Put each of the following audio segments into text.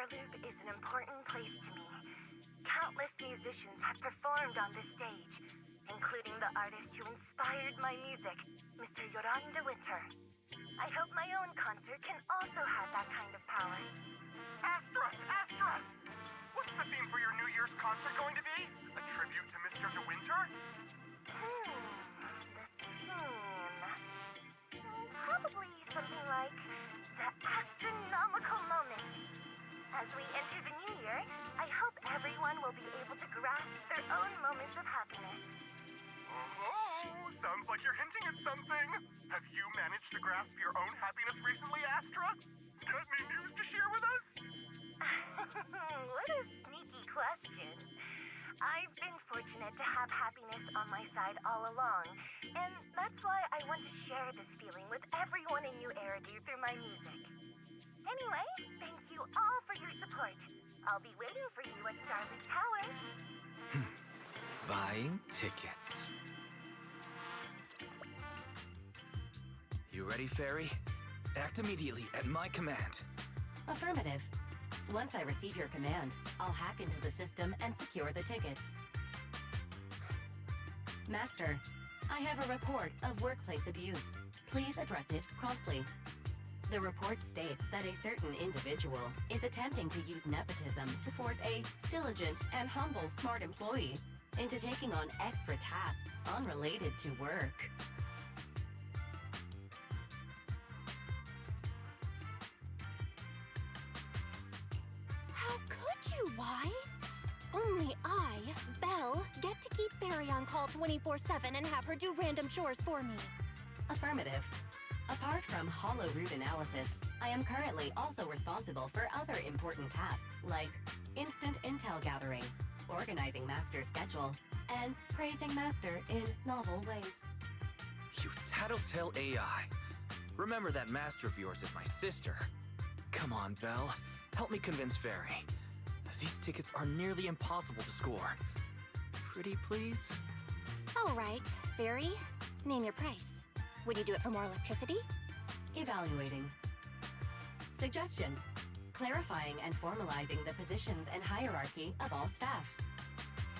power loop is an important place to me. Countless musicians have performed on this stage, including the artist who inspired my music, Mr. Yoran de Winter. I hope my own concert can also have that kind of power. Astra! What's the theme for your New Year's concert going to be? A tribute to Mr. De Winter? Probably something like the Astra-nomical moment. As we enter the new year, I hope everyone will be able to grasp their own moments of happiness. Oh, sounds like you're hinting at something. Have you managed to grasp your own happiness recently, Astra? Got any news to share with us? What a sneaky question. I've been fortunate to have happiness on my side all along, and that's why I want to share this feeling with everyone in New Eridu through my music. Anyway, thank you all for your support. I'll be waiting for you at Starlit Tower. Buying tickets. You ready, Fairy? Act immediately at my command. Affirmative. Once I receive your command, I'll hack into the system and secure the tickets. Master, I have a report of workplace abuse. Please address it promptly. The report states that a certain individual is attempting to use nepotism to force a diligent and humble smart employee into taking on extra tasks unrelated to work. How could you, Wise? Only I, Belle, get to keep Fairy on call 24/7 and have her do random chores for me. Affirmative. Apart from hollow root analysis, I am currently also responsible for other important tasks like instant intel gathering, organizing Master's schedule, and praising Master in novel ways. You tattletale AI. Remember that master of yours is my sister. Come on, Belle. Help me convince Fairy. These tickets are nearly impossible to score. Pretty please? All right, Fairy, name your price. Would you do it for more electricity? Evaluating. Suggestion. Clarifying and formalizing the positions and hierarchy of all staff.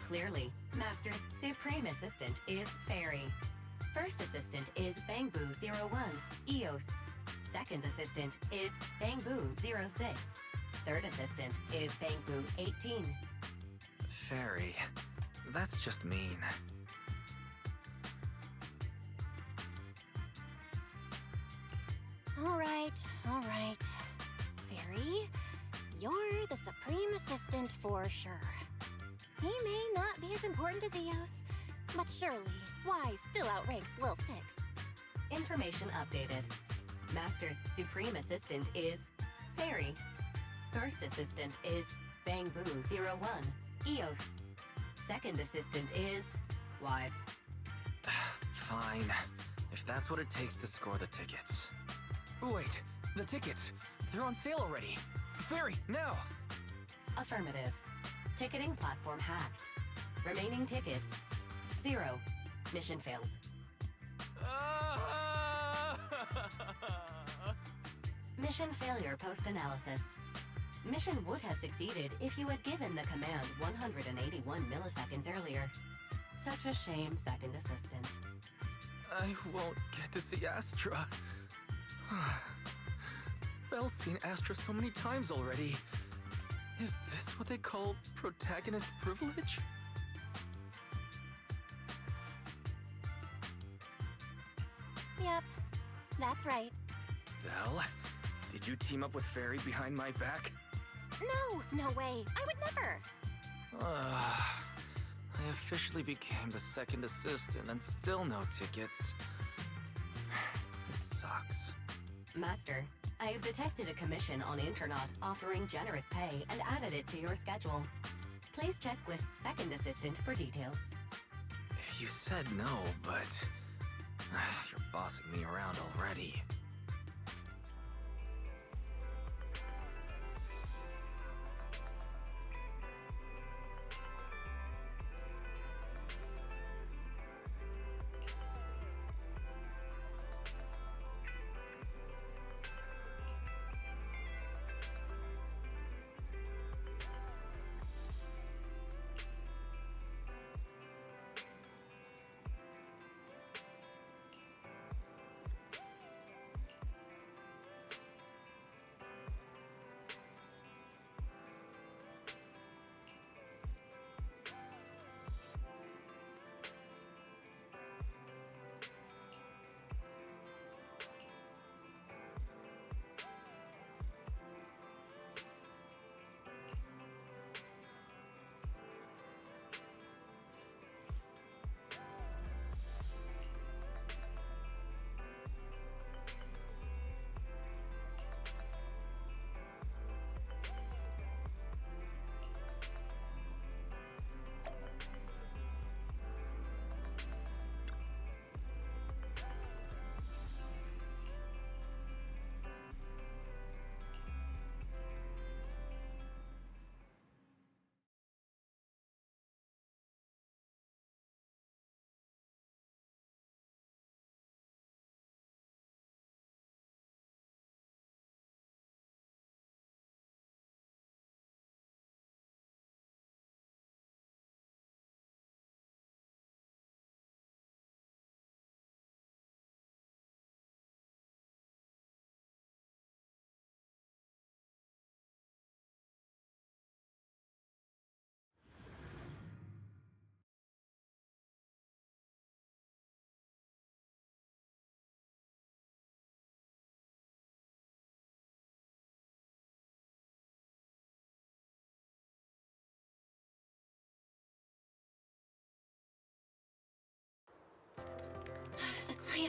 Clearly, Master's Supreme Assistant is Fairy. First Assistant is Bangboo01, EOS. Second Assistant is Bangboo06. Third Assistant is Bangboo18. Fairy, that's just mean. All right. Fairy, you're the Supreme Assistant for sure. He may not be as important as Eos, but surely Wise still outranks Lil Six. Information updated. Master's Supreme Assistant is Fairy. First Assistant is Bangboo01, EOS. Second Assistant is Wise. Fine. If that's what it takes to score the tickets. Wait, the tickets. They're on sale already. Fairy, now! Affirmative. Ticketing platform hacked. Remaining tickets, 0. Mission failed. Mission failure post-analysis. Mission would have succeeded if you had given the command 181 milliseconds earlier. Such a shame, Second Assistant. I won't get to see Astra. Belle's seen Astra so many times already. Is this what they call protagonist privilege? Yep, that's right. Belle, did you team up with Fairy behind my back? No way. I would never. I officially became the second assistant and still no tickets. This sucks. Master, I have detected a commission on Internet offering generous pay and added it to your schedule. Please check with Second Assistant for details. You said no, but you're bossing me around already.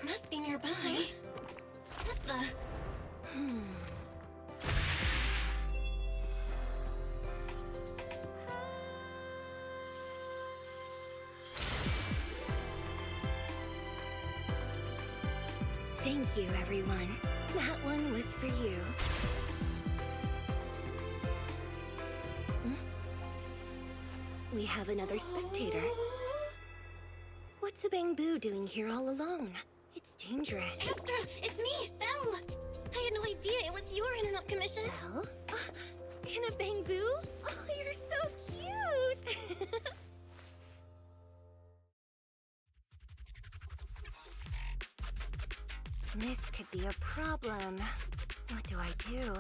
must be nearby. What the? Thank you, everyone. That one was for you. We have another spectator. What's a Bangbu doing here all alone? It's dangerous. Astra, it's me, Belle. I had no idea it was your internet commission. Belle? In a Bangbu? Oh, you're so cute! This could be a problem. What do I do?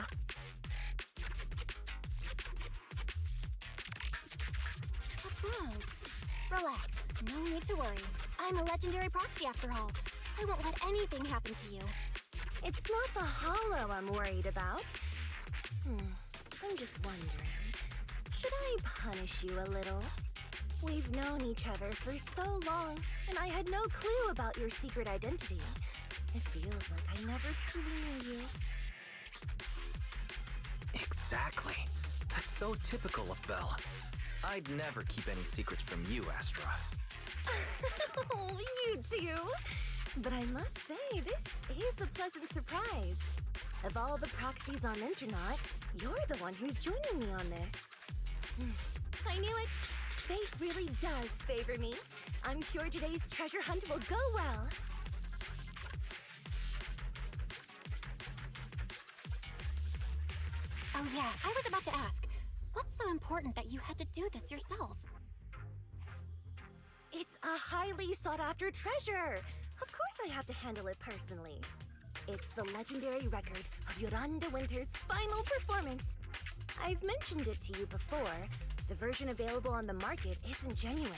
What's wrong? Relax. No need to worry. I'm a legendary proxy after all. I won't let anything happen to you. It's not the hollow I'm worried about. I'm just wondering, should I punish you a little? We've known each other for so long, and I had no clue about your secret identity. It feels like I never truly knew you. Exactly. That's so typical of Belle. I'd never keep any secrets from you, Astra. Oh, you too. But I must say, this is a pleasant surprise. Of all the proxies on Internet, you're the one who's joining me on this. I knew it. Fate really does favor me. I'm sure today's treasure hunt will go well. Oh yeah, I was about to ask. What's so important that you had to do this yourself? It's a highly sought-after treasure. Of course I have to handle it personally. It's the legendary record of Yoran de Winter's final performance. I've mentioned it to you before. The version available on the market isn't genuine.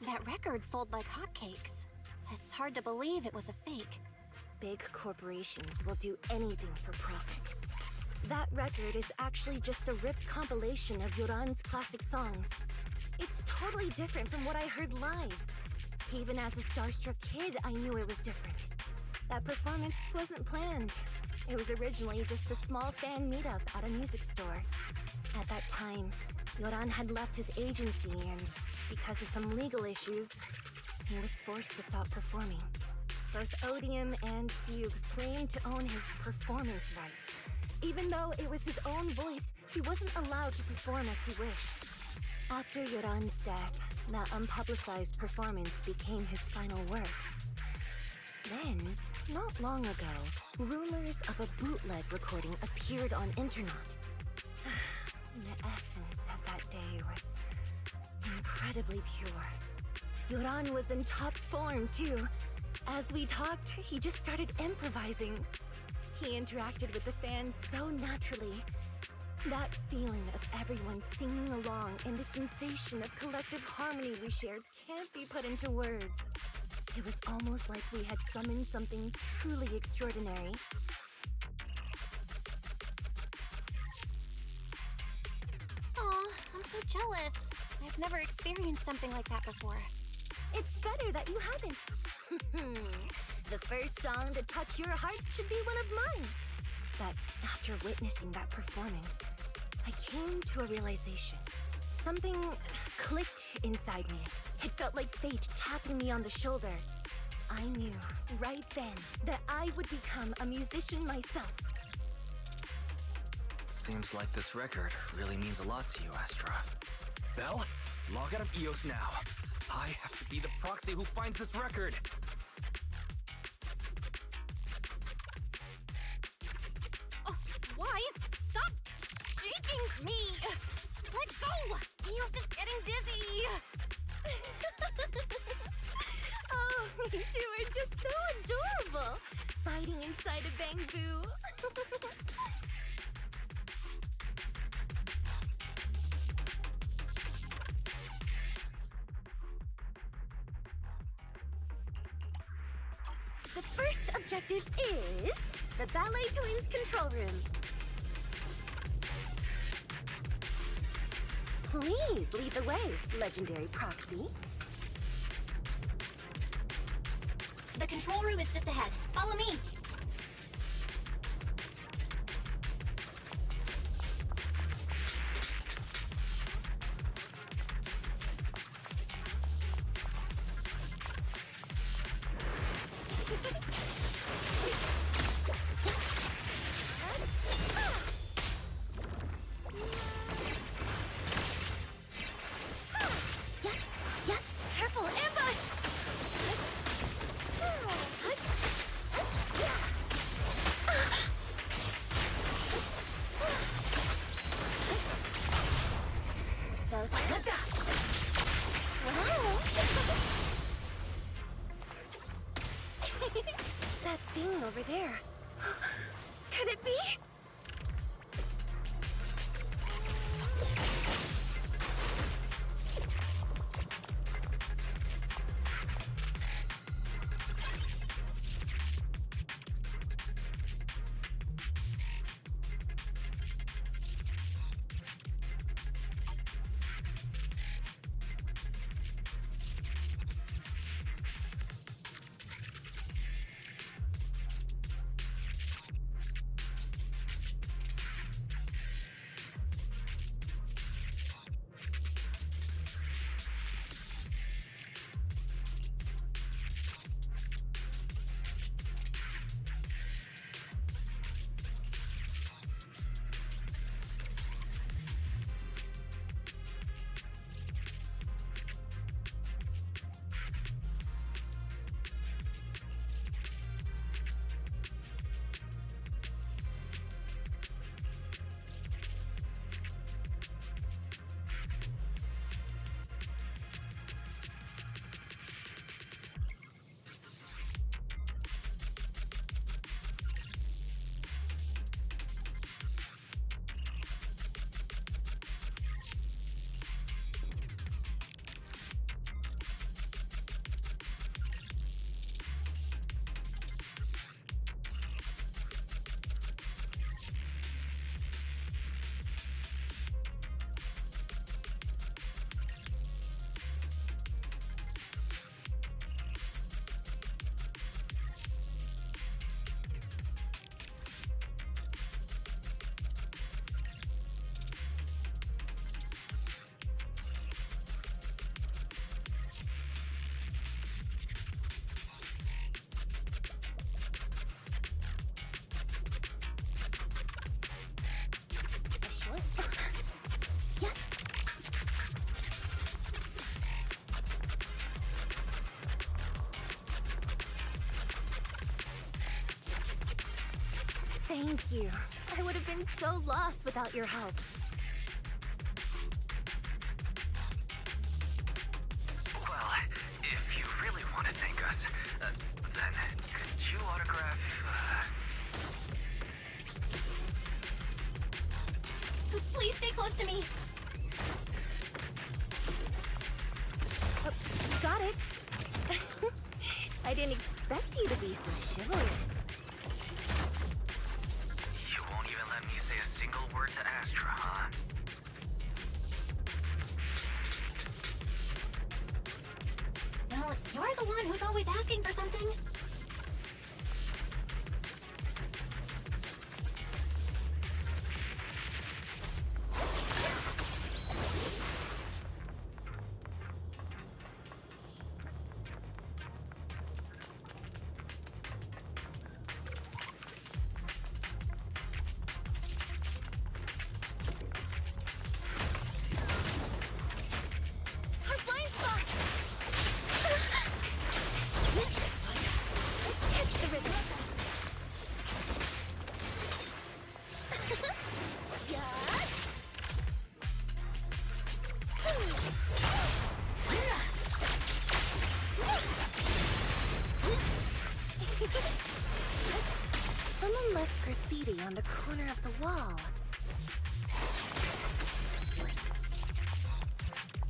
That record sold like hotcakes. It's hard to believe it was a fake. Big corporations will do anything for profit. That record is actually just a ripped compilation of Yoran's classic songs. It's totally different from what I heard live. Even as a starstruck kid, I knew it was different. That performance wasn't planned. It was originally just a small fan meetup at a music store. At that time, Yoran had left his agency and, because of some legal issues, he was forced to stop performing. Both Odium and Fugue claimed to own his performance rights. Even though it was his own voice, he wasn't allowed to perform as he wished. After Yoran's death, that unpublicized performance became his final work. Then, not long ago, rumors of a bootleg recording appeared on internet. The essence of that day was incredibly pure. Yoran was in top form, too. As we talked, he just started improvising. He interacted with the fans so naturally. That feeling of everyone singing along and the sensation of collective harmony we shared can't be put into words. It was almost like we had summoned something truly extraordinary. Aw, I'm so jealous. I've never experienced something like that before. It's better that you haven't. The first song to touch your heart should be one of mine. But after witnessing that performance, I came to a realization. Something clicked inside me. It felt like fate tapping me on the shoulder. I knew right then that I would become a musician myself. Seems like this record really means a lot to you, Astra. Belle, log out of EOS now. I have to be the proxy who finds this record. Oh, Wise, stop shaking me! Let go! Eos is getting dizzy! Oh, you two are just so adorable! Fighting inside a Bangbu. The first objective is the Ballet Twins control room. Please lead the way, legendary proxy. The control room is just ahead. Follow me. Careful, ambush! That thing over there. Could it be? Thank you. I would have been so lost without your help. Well, if you really want to thank us, then could you autograph, Please stay close to me. Got it. I didn't expect you to be so chivalrous. You won't even let me say a single word to Astra, huh? Well, you're the one who's always asking for something. Our blind spot! Catch the rhythm. Someone left graffiti on the corner of the wall.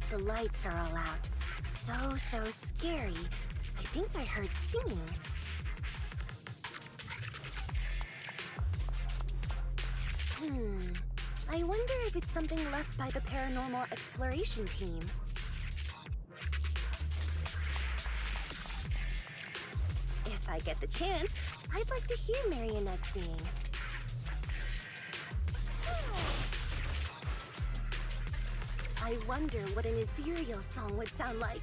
The lights are all out. So scary. I think I heard singing. I wonder if it's something left by the paranormal exploration team. If I get the chance, I'd like to hear Marionette sing. I wonder what an ethereal song would sound like.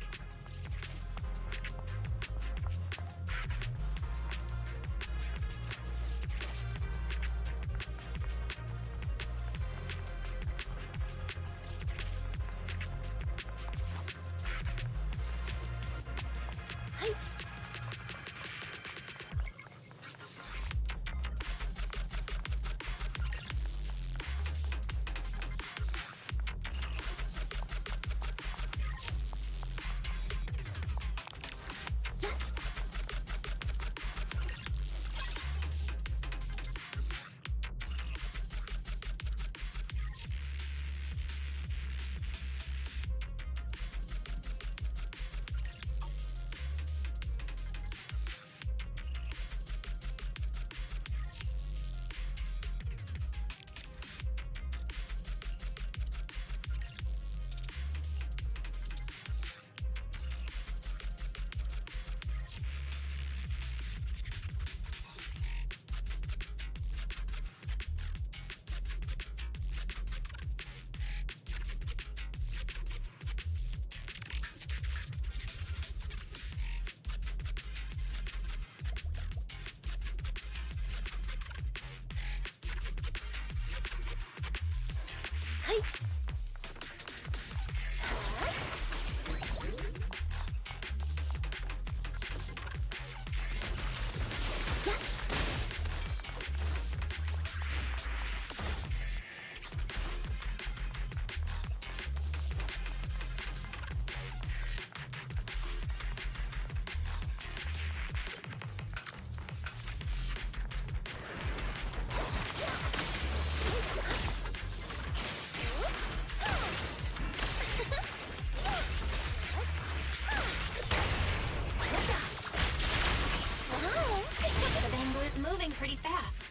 Pretty fast.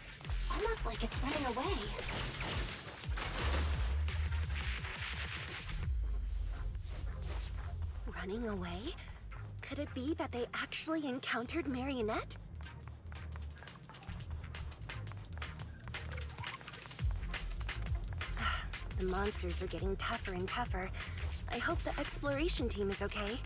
Almost like it's running away. Running away? Could it be that they actually encountered Marionette? The monsters are getting tougher and tougher. I hope the exploration team is okay.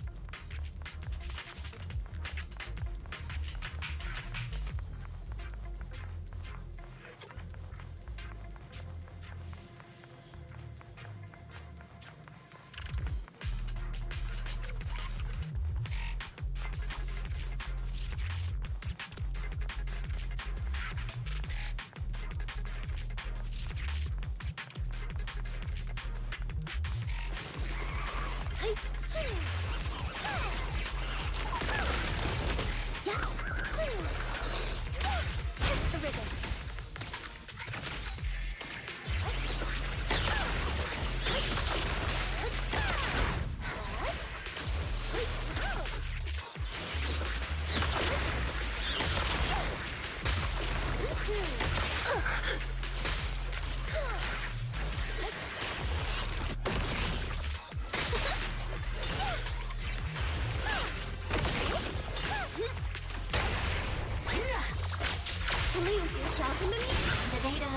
The data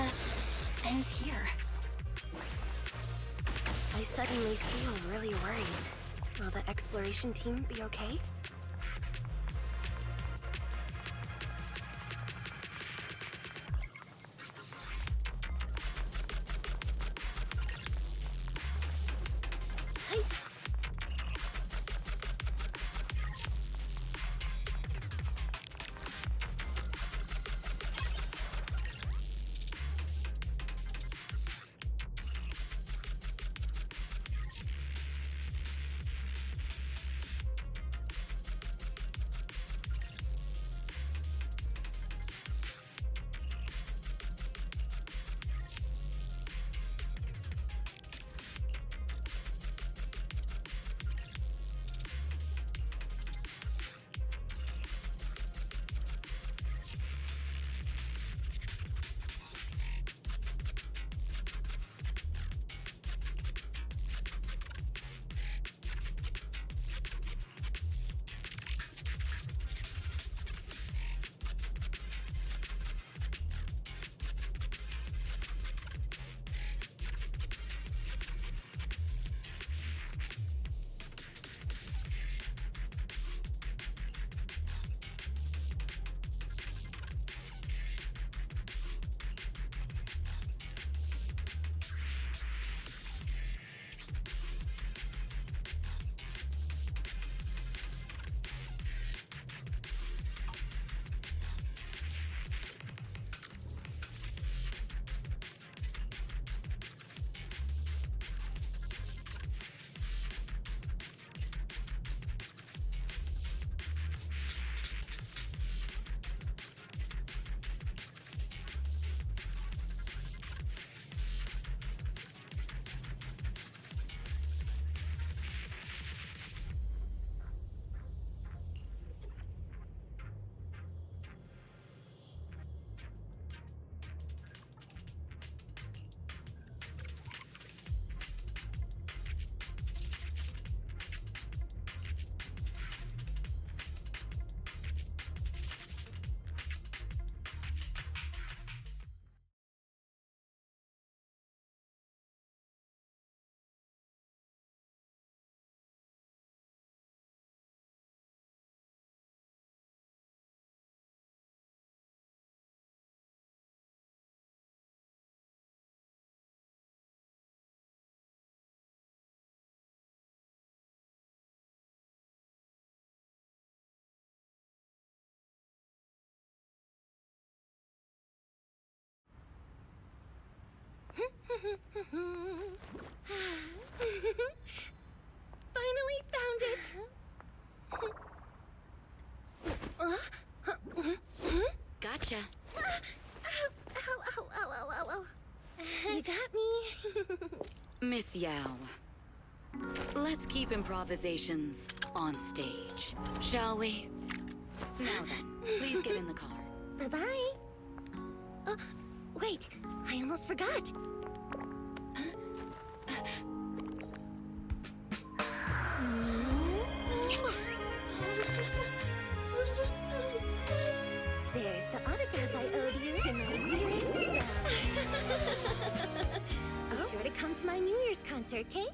ends here. I suddenly feel really worried. Will the exploration team be okay? Finally found it! Gotcha. Ow, ow, ow, ow, ow, ow. You got me. Miss Yao. Let's keep improvisations on stage, shall we? Now then, please get in the car. Bye-bye. Wait, I almost forgot. There's the autograph I owed you to my dearest Belle. Be sure to come to my New Year's concert, okay?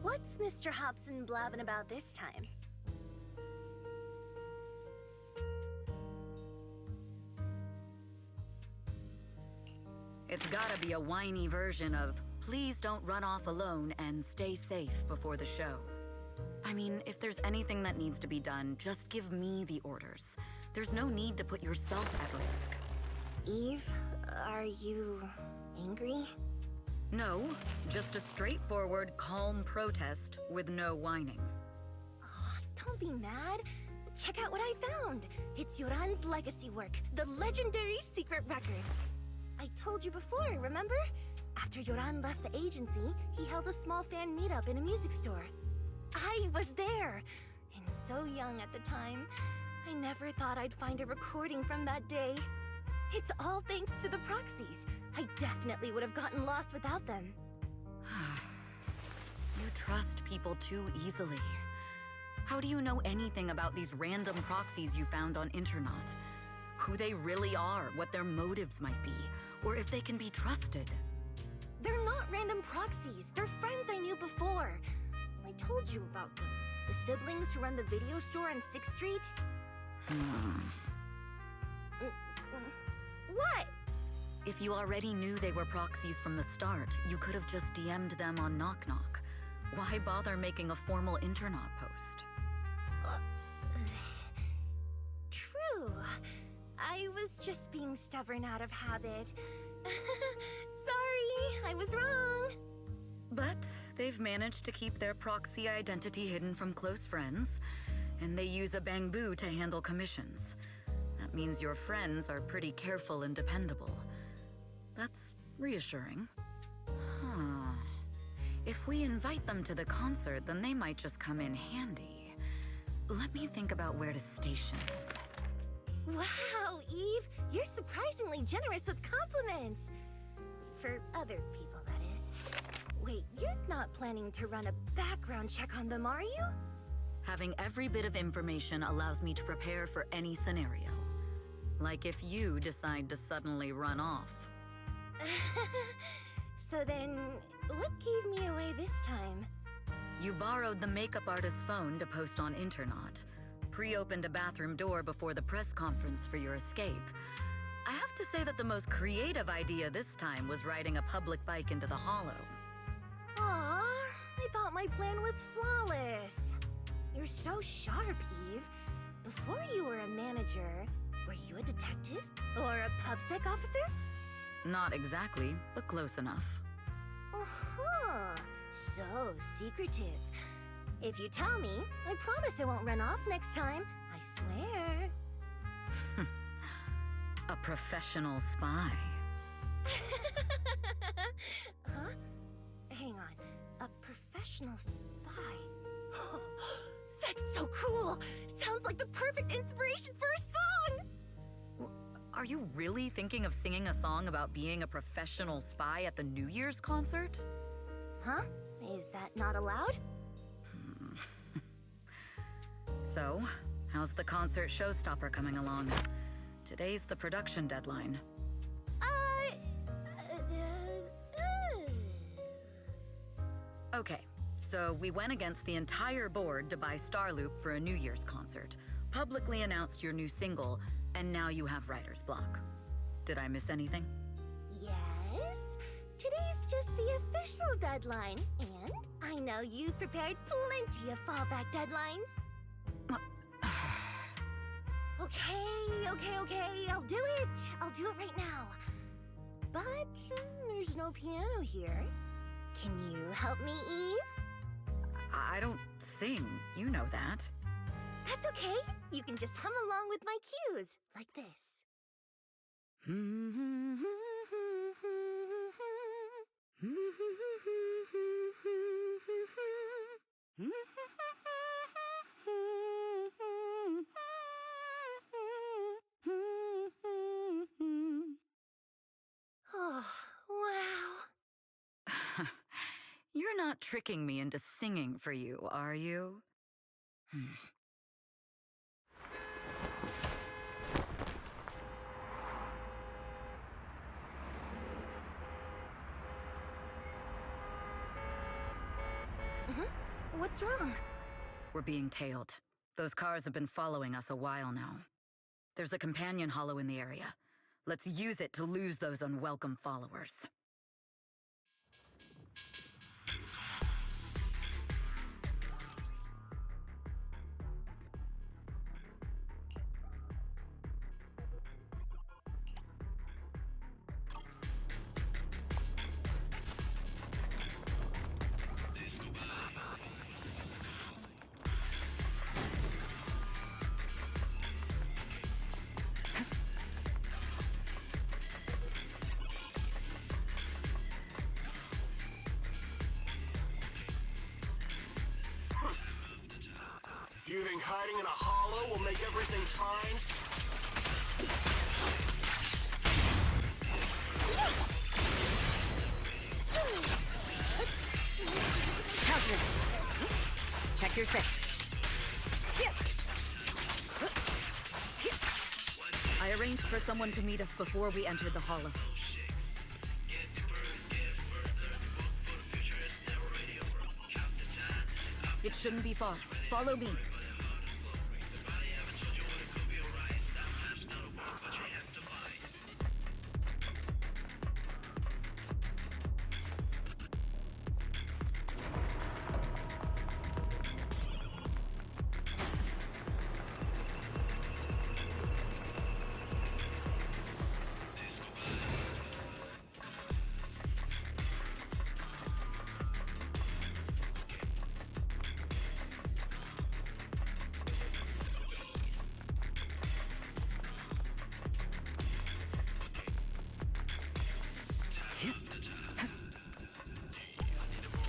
What's Mr. Hobson blabbing about this time? It's gotta be a whiny version of, please don't run off alone and stay safe before the show. I mean, if there's anything that needs to be done, just give me the orders. There's no need to put yourself at risk. Eve, are you angry? No, just a straightforward, calm protest with no whining. Oh, don't be mad. Check out what I found. It's Yoran's legacy work, the legendary secret record. I told you before, remember? After Yoran left the agency, he held a small fan meetup in a music store. I was there, and so young at the time. I never thought I'd find a recording from that day. It's all thanks to the proxies. I definitely would have gotten lost without them. You trust people too easily. How do you know anything about these random proxies you found on Internaut? Who they really are, what their motives might be, or if they can be trusted? They're not random proxies. They're friends I knew before. I told you about them. The siblings who run the video store on 6th Street. What? If you already knew they were proxies from the start, you could have just DM'd them on Knock Knock. Why bother making a formal Internaut post? True. I was just being stubborn out of habit. Sorry, I was wrong. But they've managed to keep their proxy identity hidden from close friends, and they use a bamboo to handle commissions. That means your friends are pretty careful and dependable. That's reassuring. Huh. If we invite them to the concert, then they might just come in handy. Let me think about where to station them. Wow, Eve, you're surprisingly generous with compliments. For other people, that is. Wait, you're not planning to run a background check on them, are you? Having every bit of information allows me to prepare for any scenario. Like if you decide to suddenly run off. So then, what gave me away this time? You borrowed the makeup artist's phone to post on Internaut, pre-opened a bathroom door before the press conference for your escape. I have to say that the most creative idea this time was riding a public bike into the hollow. Aw, I thought my plan was flawless. You're so sharp, Eve. Before you were a manager, were you a detective? Or a PubSec officer? Not exactly, but close enough. Uh-huh. So secretive. If you tell me, I promise I won't run off next time. I swear. professional spy. Huh? Hang on. A professional spy? That's so cool! Sounds like the perfect inspiration for a song! Are you really thinking of singing a song about being a professional spy at the New Year's concert? Huh? Is that not allowed? So, how's the concert showstopper coming along? Today's the production deadline. Okay, so we went against the entire board to buy Starloop for a New Year's concert, publicly announced your new single, and now you have writer's block. Did I miss anything? Yes? Today's just the official deadline, and I know you've prepared plenty of fallback deadlines. Okay, I'll do it. I'll do it right now. But there's no piano here. Can you help me, Eve? I don't sing, you know that. That's okay. You can just hum along with my cues, like this. Oh, wow. You're not tricking me into singing for you, are you? What's wrong? We're being tailed. Those cars have been following us a while now. There's a companion hollow in the area. Let's use it to lose those unwelcome followers. Do you think hiding in a hollow will make everything fine? Counter! Check your six. I arranged for someone to meet us before we entered the hollow. It shouldn't be far. Follow me.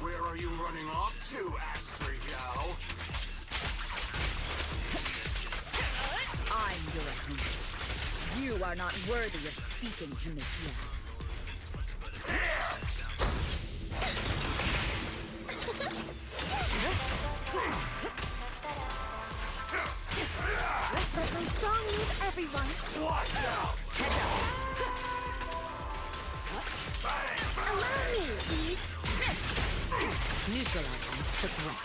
Where are you running off to, Astra-nomical? I'm your opponent. You are not worthy of speaking to Miss Young. Let my song move everyone. Watch out! Allow me, Eve. Neutralizing the threat.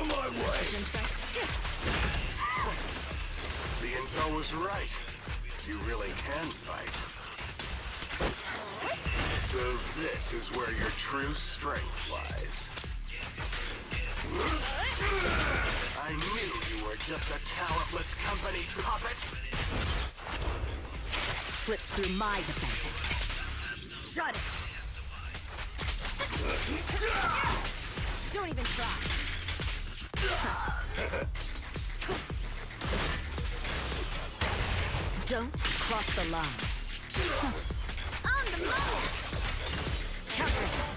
my way! The intel was right. You really can fight. So this is where your true strength lies. I knew you were just a talentless company puppet. Slips through my defenses. Shut it! Don't even try. Don't cross the line. On the move! Counter.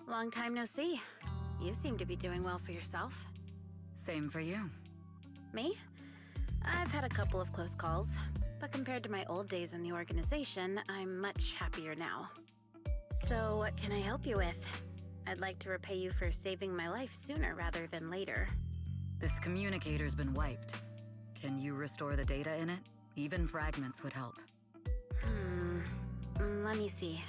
Long time no see. You seem to be doing well for yourself. Same for you. Me? I've had a couple of close calls, but compared to my old days in the organization, I'm much happier now. So what can I help you with? I'd like to repay you for saving my life sooner rather than later. This communicator's been wiped. Can you restore the data in it? Even fragments would help. Let me see.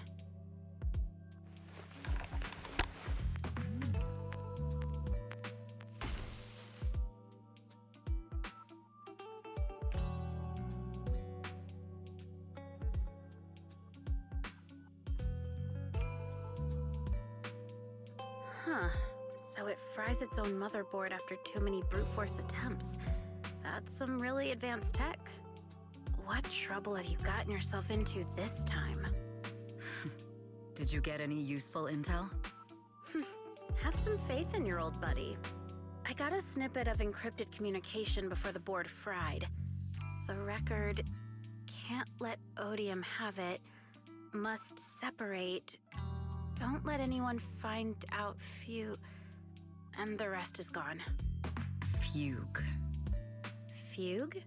Huh. So it fries its own motherboard after too many brute force attempts. That's some really advanced tech. What trouble have you gotten yourself into this time? Did you get any useful intel? Have some faith in your old buddy. I got a snippet of encrypted communication before the board fried. The record can't let Odium have it. Must separate. Don't let anyone find out and the rest is gone. Fugue. Fugue?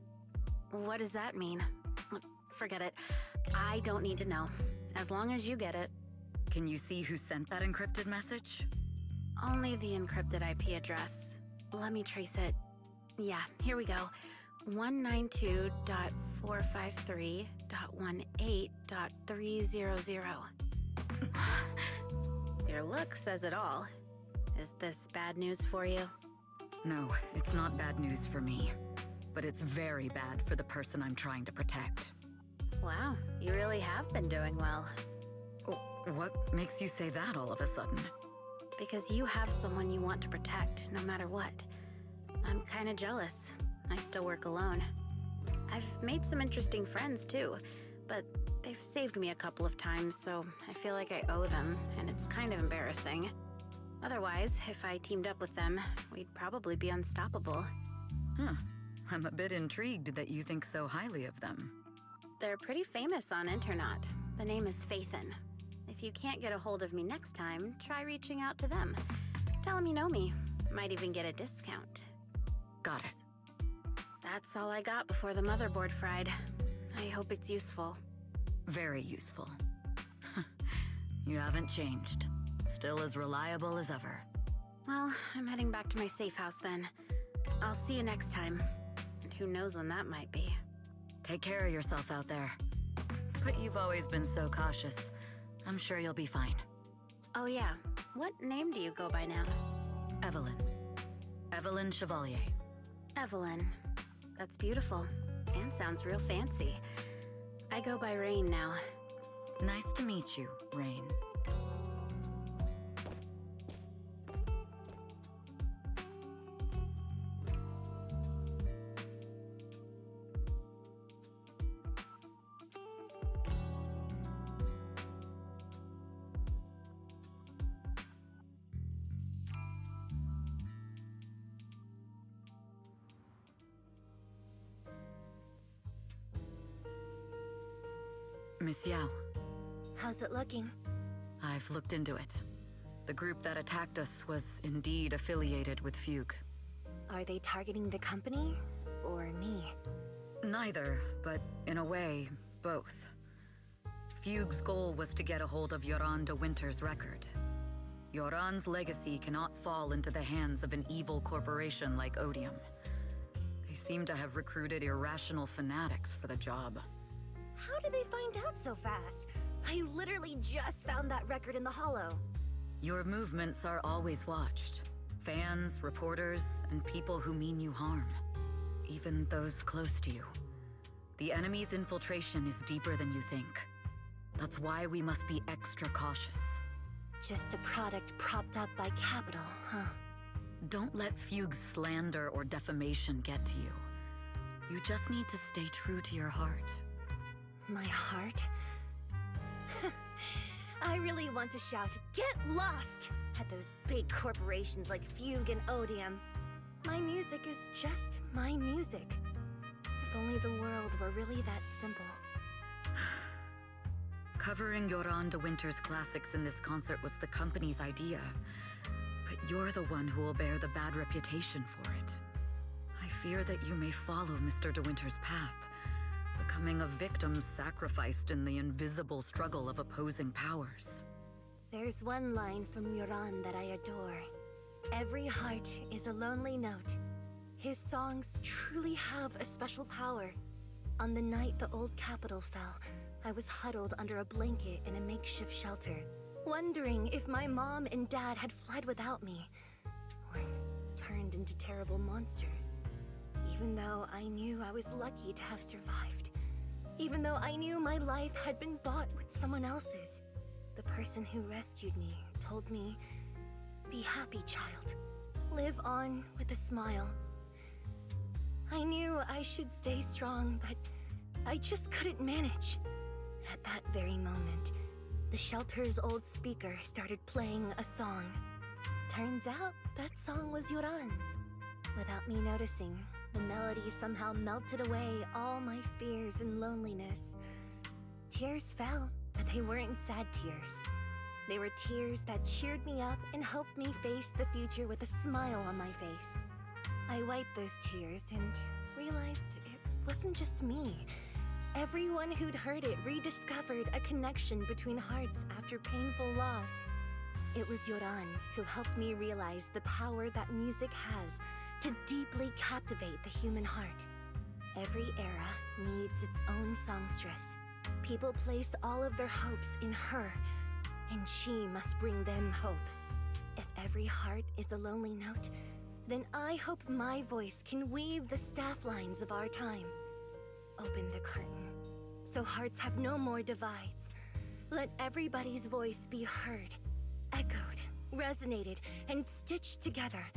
What does that mean? Forget it. I don't need to know. As long as you get it. Can you see who sent that encrypted message? Only the encrypted IP address. Let me trace it. Yeah, here we go. 192.453.18.300. Your look says it all. Is this bad news for you? No, it's not bad news for me. But it's very bad for the person I'm trying to protect. Wow, you really have been doing well. Oh, what makes you say that all of a sudden? Because you have someone you want to protect, no matter what. I'm kinda jealous. I still work alone. I've made some interesting friends, too, but they've saved me a couple of times, so I feel like I owe them, and it's kind of embarrassing. Otherwise, if I teamed up with them, we'd probably be unstoppable. Huh. I'm a bit intrigued that you think so highly of them. They're pretty famous on Internaut. The name is Phaethon. If you can't get a hold of me next time, try reaching out to them. Tell them you know me. Might even get a discount. Got it. That's all I got before the motherboard fried. I hope it's useful. Very useful. You haven't changed. Still as reliable as ever. Well, I'm heading back to my safe house then. I'll see you next time. And who knows when that might be. Take care of yourself out there. But you've always been so cautious. I'm sure you'll be fine. Oh yeah, what name do you go by now? Evelyn. Evelyn Chevalier. Evelyn. That's beautiful. And sounds real fancy. I go by Rain now. Nice to meet you, Rain. Miss Yao. How's it looking? I've looked into it. The group that attacked us was indeed affiliated with Fugue. Are they targeting the company or me? Neither, but in a way, both. Fugue's goal was to get a hold of Yoran de Winter's record. Yoran's legacy cannot fall into the hands of an evil corporation like Odium. They seem to have recruited irrational fanatics for the job. How did they find out so fast? I literally just found that record in the hollow. Your movements are always watched. Fans, reporters, and people who mean you harm. Even those close to you. The enemy's infiltration is deeper than you think. That's why we must be extra cautious. Just a product propped up by capital, huh? Don't let Fugue's slander or defamation get to you. You just need to stay true to your heart. My heart? I really want to shout, "Get lost!" at those big corporations like Fugue and Odium. My music is just my music. If only the world were really that simple. Covering Yoran de Winter's classics in this concert was the company's idea, but you're the one who will bear the bad reputation for it. I fear that you may follow Mr. de Winter's path, becoming a victim sacrificed in the invisible struggle of opposing powers. There's one line from Yoran that I adore. Every heart is a lonely note. His songs truly have a special power. On the night the old capital fell, I was huddled under a blanket in a makeshift shelter, wondering if my mom and dad had fled without me, or turned into terrible monsters. Even though I knew I was lucky to have survived. Even though I knew my life had been bought with someone else's. The person who rescued me told me, "Be happy, child. Live on with a smile." I knew I should stay strong, but I just couldn't manage. At that very moment, the shelter's old speaker started playing a song. Turns out, that song was Yoran's. Without me noticing, the melody somehow melted away all my fears and loneliness. Tears fell, but they weren't sad tears. They were tears that cheered me up and helped me face the future with a smile on my face. I wiped those tears and realized it wasn't just me. Everyone who'd heard it rediscovered a connection between hearts after painful loss. It was Yoran who helped me realize the power that music has to deeply captivate the human heart. Every era needs its own songstress. People place all of their hopes in her, and she must bring them hope. If every heart is a lonely note, then I hope my voice can weave the staff lines of our times. Open the curtain, so hearts have no more divides. Let everybody's voice be heard, echoed, resonated, and stitched together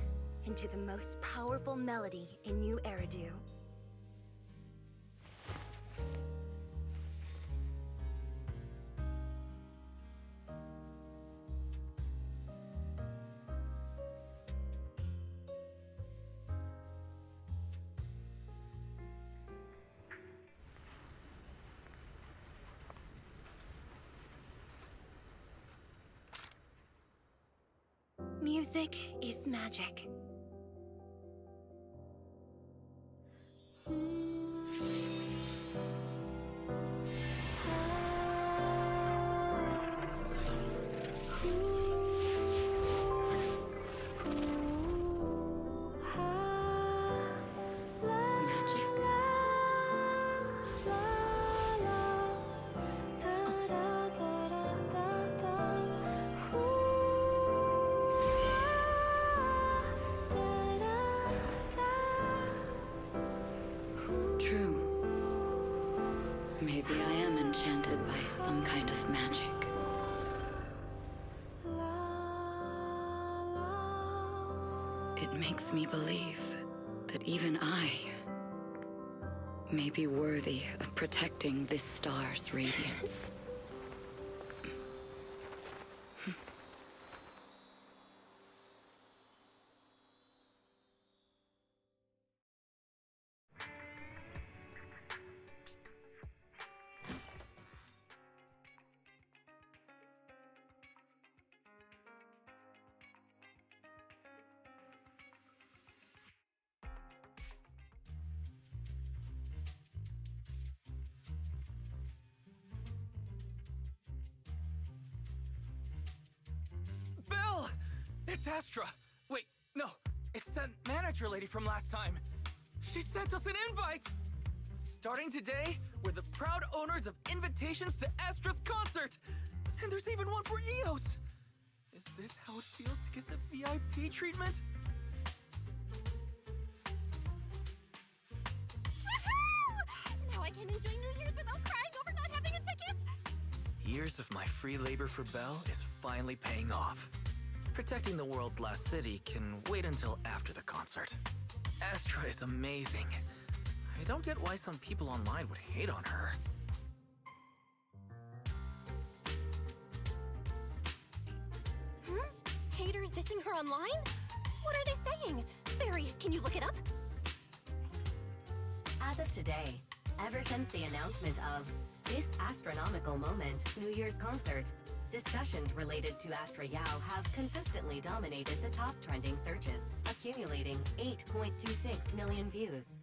into the most powerful melody in New Eridu. Music is magic. Maybe I am enchanted by some kind of magic. It makes me believe that even I may be worthy of protecting this star's radiance. Belle! It's Astra! Wait, no, it's that manager lady from last time. She sent us an invite! Starting today, we're the proud owners of invitations to Astra's concert! And there's even one for Eos! Is this how it feels to get the VIP treatment? Woohoo! Now I can enjoy New Year's without crying over not having a ticket! Years of my free labor for Belle is finally paying off. Protecting the world's last city can wait until after the concert. Astra is amazing. I don't get why some people online would hate on her. Haters dissing her online? What are they saying? Fairy, can you look it up? As of today, ever since the announcement of This astronomical moment, New Year's concert, discussions related to Astra Yao have consistently dominated the top trending searches, accumulating 8.26 million views.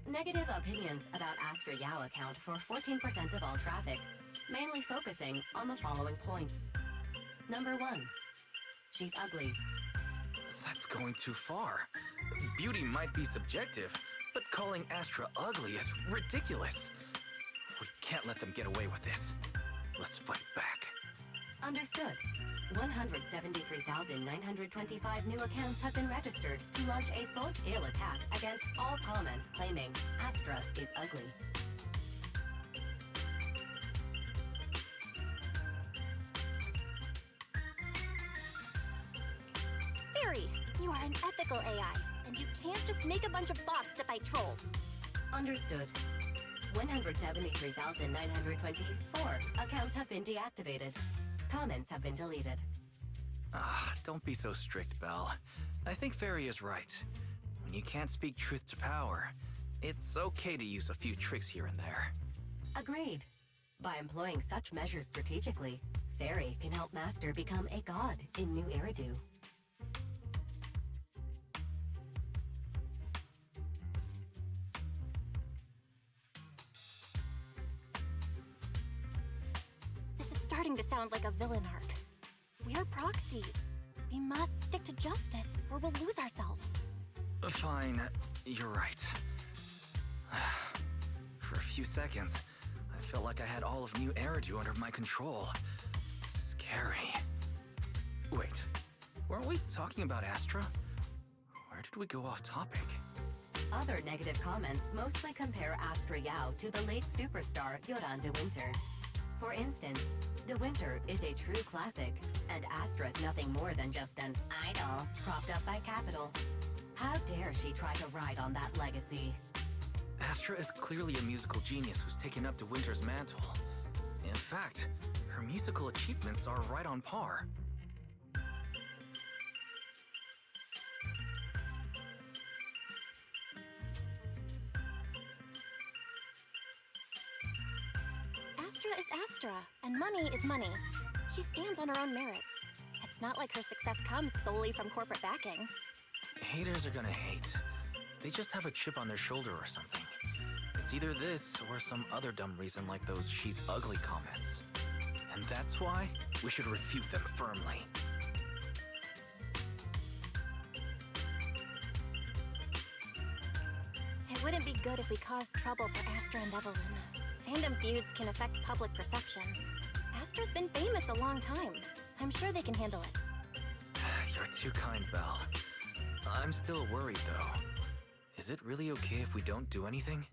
Negative opinions about Astra Yao account for 14% of all traffic, mainly focusing on the following points. Number 1. She's ugly. That's going too far. Beauty might be subjective, but calling Astra ugly is ridiculous. We can't let them get away with this. Let's fight back. Understood. 173,925 new accounts have been registered to launch a full-scale attack against all comments claiming Astra is ugly. Fairy, you are an ethical AI, and you can't just make a bunch of bots to fight trolls. Understood. 173,924 accounts have been deactivated. Comments have been deleted. Don't be so strict, Belle. I think Fairy is right. When you can't speak truth to power, it's okay to use a few tricks here and there. Agreed. By employing such measures strategically, Fairy can help Master become a god in New Eridu. This is starting to sound like a villain arc. We're proxies. We must stick to justice, or we'll lose ourselves. Fine, you're right. For a few seconds, I felt like I had all of New Eridu under my control. Scary. Wait, weren't we talking about Astra? Where did we go off topic? Other negative comments mostly compare Astra Yao to the late superstar Yoran de Winter. For instance, De Winter is a true classic, and Astra's nothing more than just an idol propped up by capital. How dare she try to ride on that legacy? Astra is clearly a musical genius who's taken up De Winter's mantle. In fact, her musical achievements are right on par. Astra is Astra, and money is money. She stands on her own merits. It's not like her success comes solely from corporate backing. Haters are gonna hate. They just have a chip on their shoulder or something. It's either this or some other dumb reason like those "she's ugly" comments. And that's why we should refute them firmly. It wouldn't be good if we caused trouble for Astra and Evelyn. Fandom feuds can affect public perception. Astra's been famous a long time. I'm sure they can handle it. You're too kind, Belle. I'm still worried, though. Is it really okay if we don't do anything?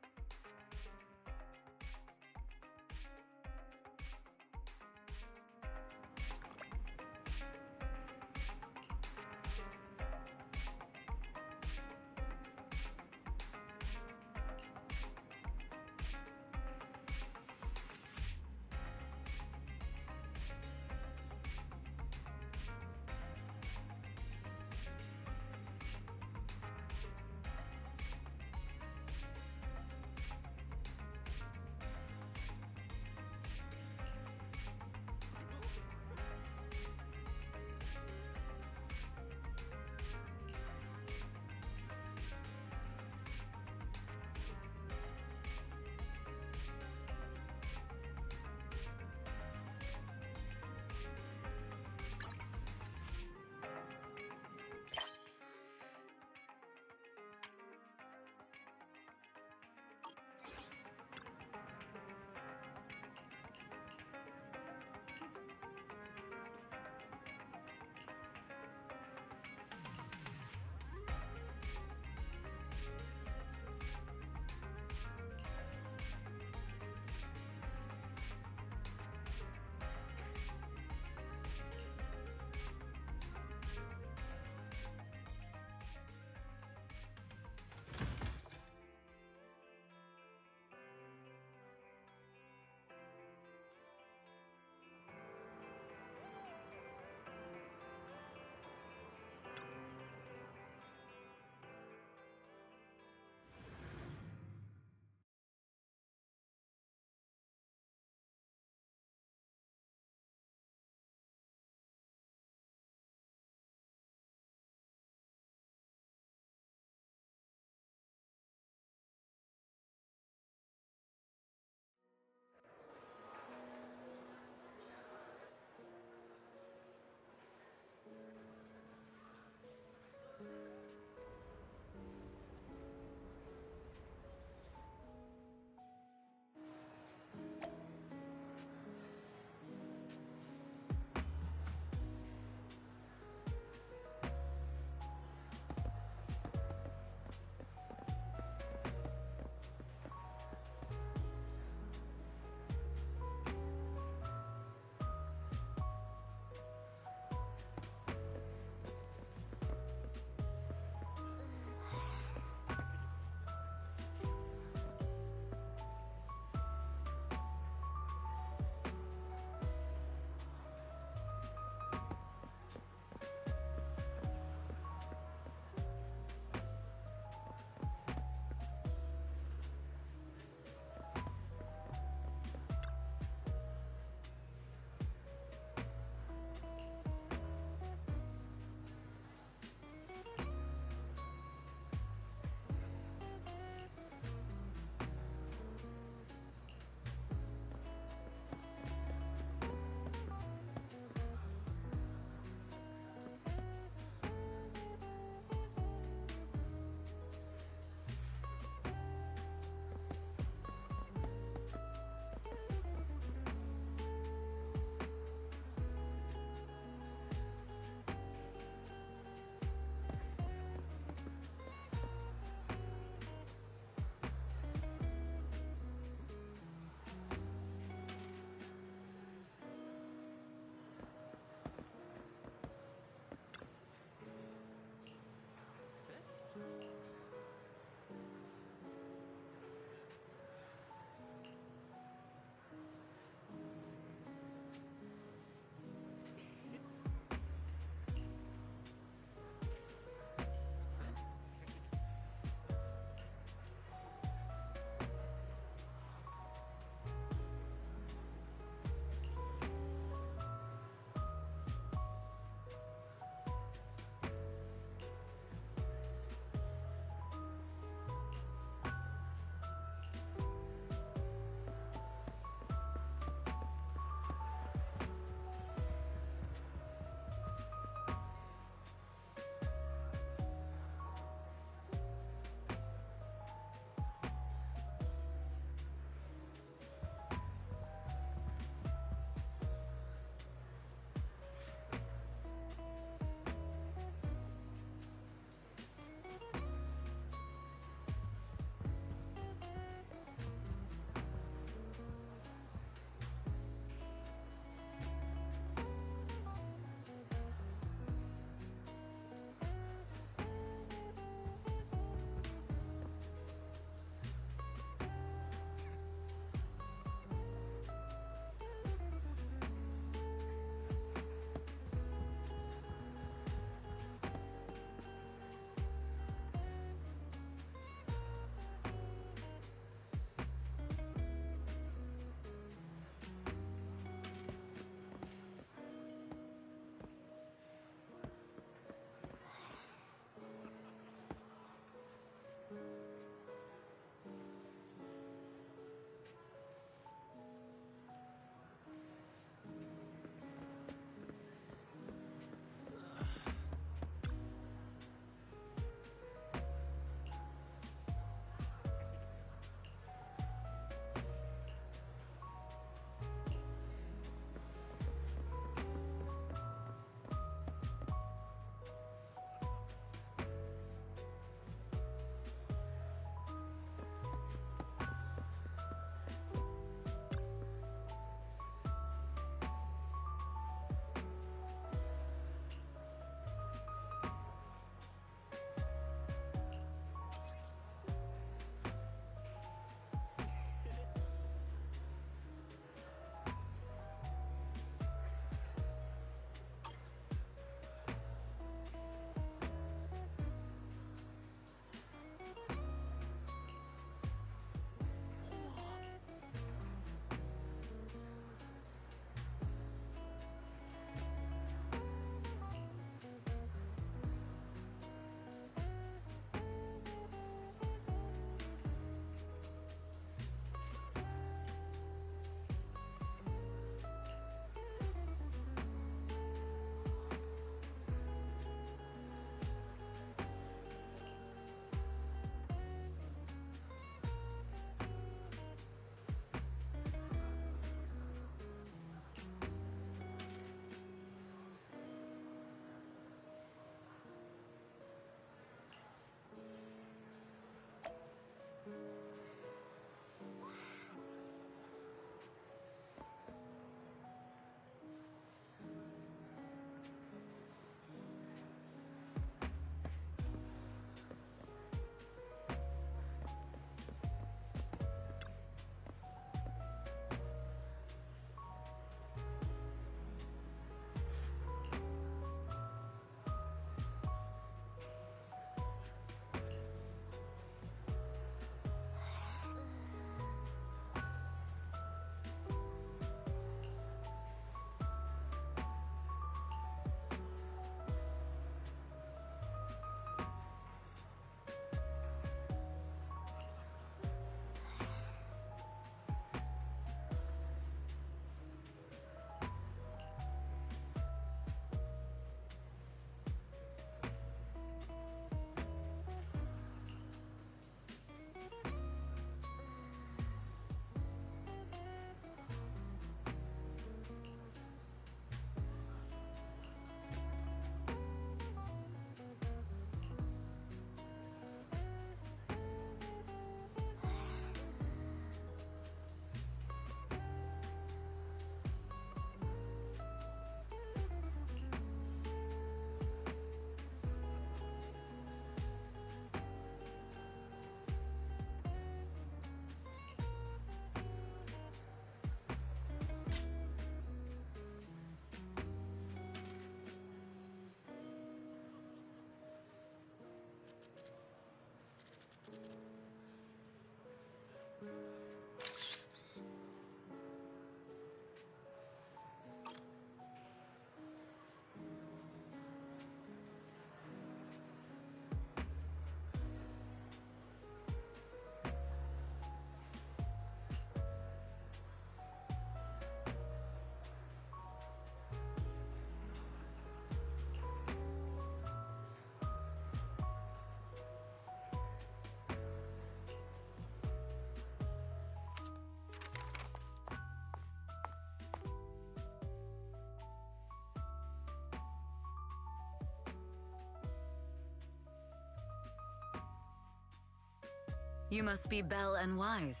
You must be Belle and Wise.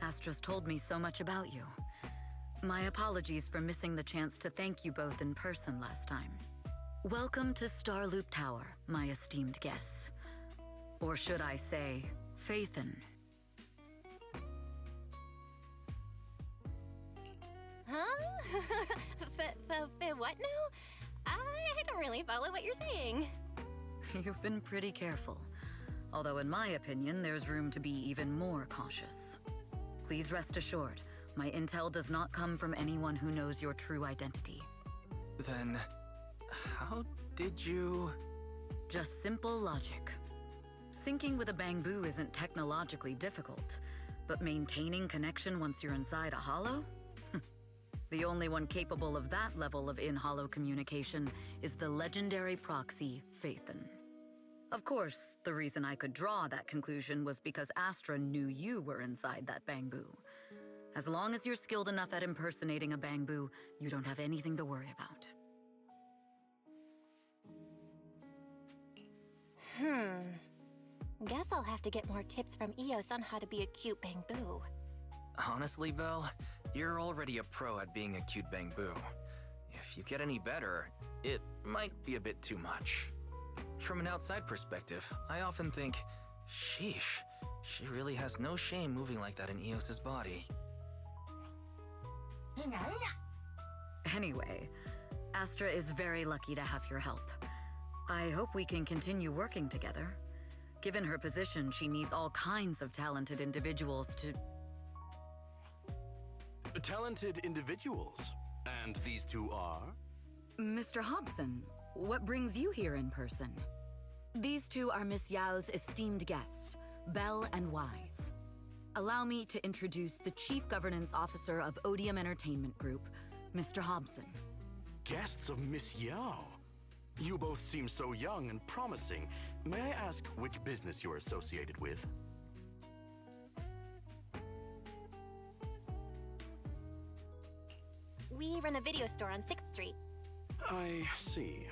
Astra's told me so much about you. My apologies for missing the chance to thank you both in person last time. Welcome to Starloop Tower, my esteemed guests. Or should I say, Phaethon. Huh? What now? I don't really follow what you're saying. You've been pretty careful. Although in my opinion, there's room to be even more cautious. Please rest assured, my intel does not come from anyone who knows your true identity. Then, how did you... Just simple logic. Syncing with a bamboo isn't technologically difficult, but maintaining connection once you're inside a hollow? The only one capable of that level of in-hollow communication is the legendary proxy, Phaethon. Of course, the reason I could draw that conclusion was because Astra knew you were inside that bamboo. As long as you're skilled enough at impersonating a bamboo, you don't have anything to worry about. Guess I'll have to get more tips from Eos on how to be a cute bamboo. Honestly, Belle, you're already a pro at being a cute bamboo. If you get any better, it might be a bit too much. From an outside perspective, I often think, sheesh, she really has no shame moving like that in Eos's body. Anyway, Astra is very lucky to have your help. I hope we can continue working together. Given her position, she needs all kinds of talented individuals to... Talented individuals? And these two are? Mr. Hobson, what brings you here in person? These two are Miss Yao's esteemed guests, Belle and Wise. Allow me to introduce the Chief Governance Officer of Odium Entertainment Group, Mr. Hobson. Guests of Miss Yao? You both seem so young and promising. May I ask which business you're associated with? We run a video store on 6th Street. I see.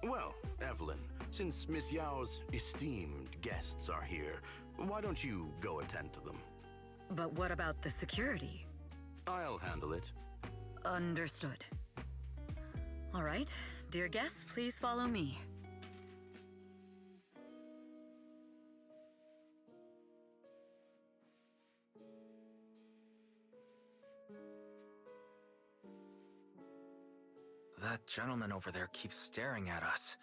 Well, Evelyn, since Miss Yao's esteemed guests are here, why don't you go attend to them? But what about the security? I'll handle it. Understood. All right, dear guests, please follow me. That gentleman over there keeps staring at us.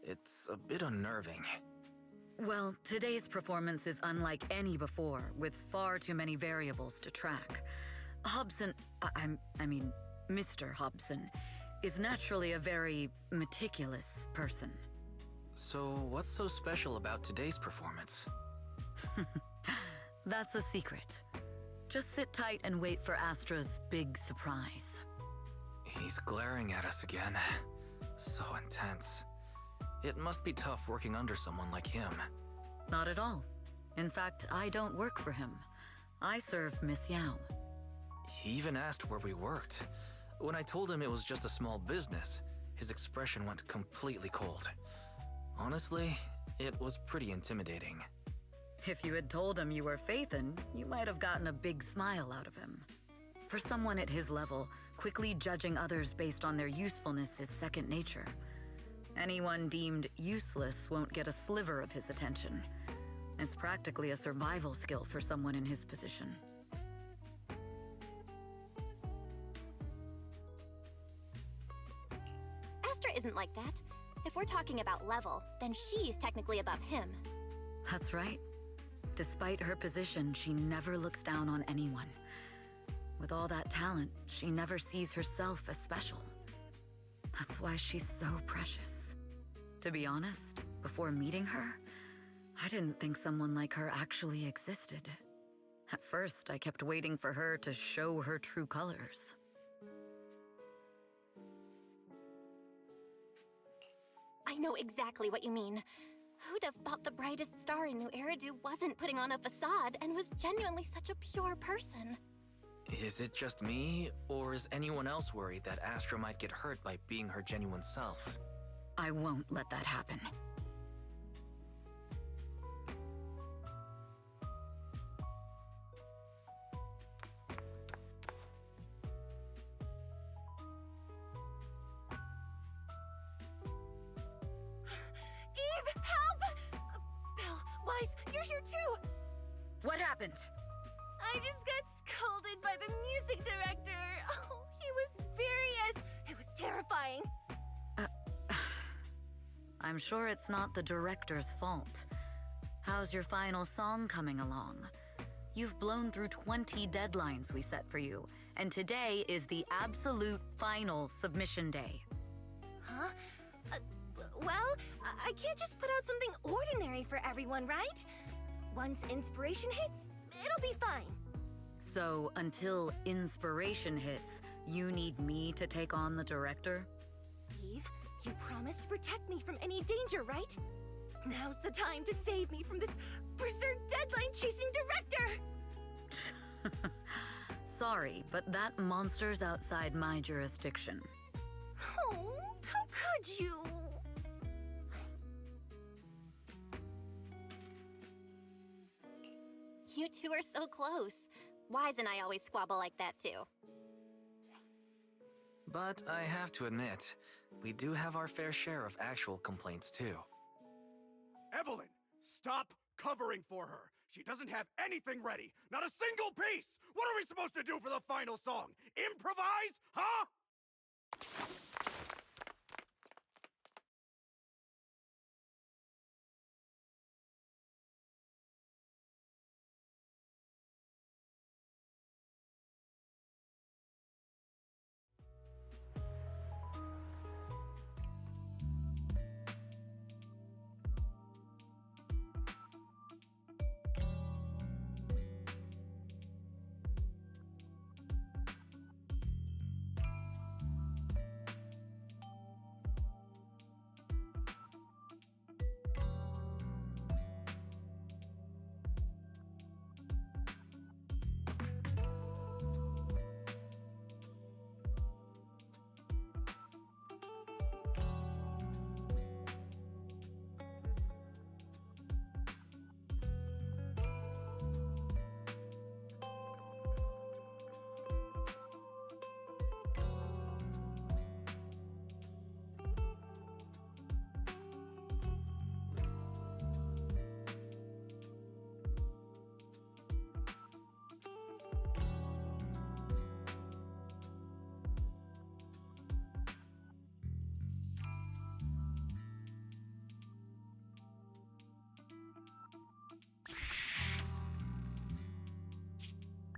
It's a bit unnerving. Well, today's performance is unlike any before, with far too many variables to track. Hobson, I mean, Mr. Hobson, is naturally a very meticulous person. So what's so special about today's performance? That's a secret. Just sit tight and wait for Astra's big surprise. He's glaring at us again. So intense. It must be tough working under someone like him. Not at all. In fact, I don't work for him. I serve Miss Yao. He even asked where we worked. When I told him it was just a small business, his expression went completely cold. Honestly, it was pretty intimidating. If you had told him you were Phaethon, you might have gotten a big smile out of him. For someone at his level, quickly judging others based on their usefulness is second nature. Anyone deemed useless won't get a sliver of his attention. It's practically a survival skill for someone in his position. Astra isn't like that. If we're talking about level, then she's technically above him. That's right. Despite her position, she never looks down on anyone. With all that talent, she never sees herself as special. That's why she's so precious. To be honest, before meeting her, I didn't think someone like her actually existed. At first, I kept waiting for her to show her true colors. I know exactly what you mean. Who'd have thought the brightest star in New Eridu wasn't putting on a facade and was genuinely such a pure person? Is it just me, or is anyone else worried that Astra might get hurt by being her genuine self? I won't let that happen. happened? I just got scolded by the music director. Oh, he was furious. It was terrifying. I'm sure it's not the director's fault. How's your final song coming along? You've blown through 20 deadlines we set for you, and today is the absolute final submission day. Huh? Well, I can't just put out something ordinary for everyone, right? Once inspiration hits, it'll be fine. So, until inspiration hits, you need me to take on the director? Eve, you promised to protect me from any danger, right? Now's the time to save me from this berserk deadline-chasing director! Sorry, but that monster's outside my jurisdiction. Oh, how could you? You two are so close. Wise and I always squabble like that too. But I have to admit, we do have our fair share of actual complaints too. Evelyn, stop covering for her. She doesn't have anything ready. Not a single piece. What are we supposed to do for the final song? Improvise? Huh?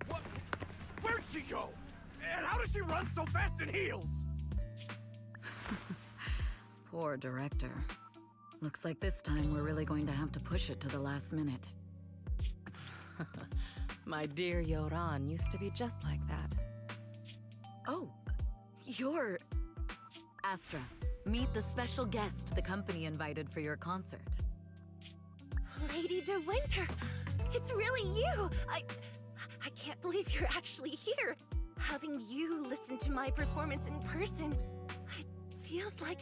What? Where'd she go? And how does she run so fast in heels? Poor director. Looks like this time we're really going to have to push it to the last minute. My dear Yoran used to be just like that. Oh, you're... Astra, meet the special guest the company invited for your concert. Lady De Winter, it's really you! I can't believe you're actually here. Having you listen to my performance in person, it feels like...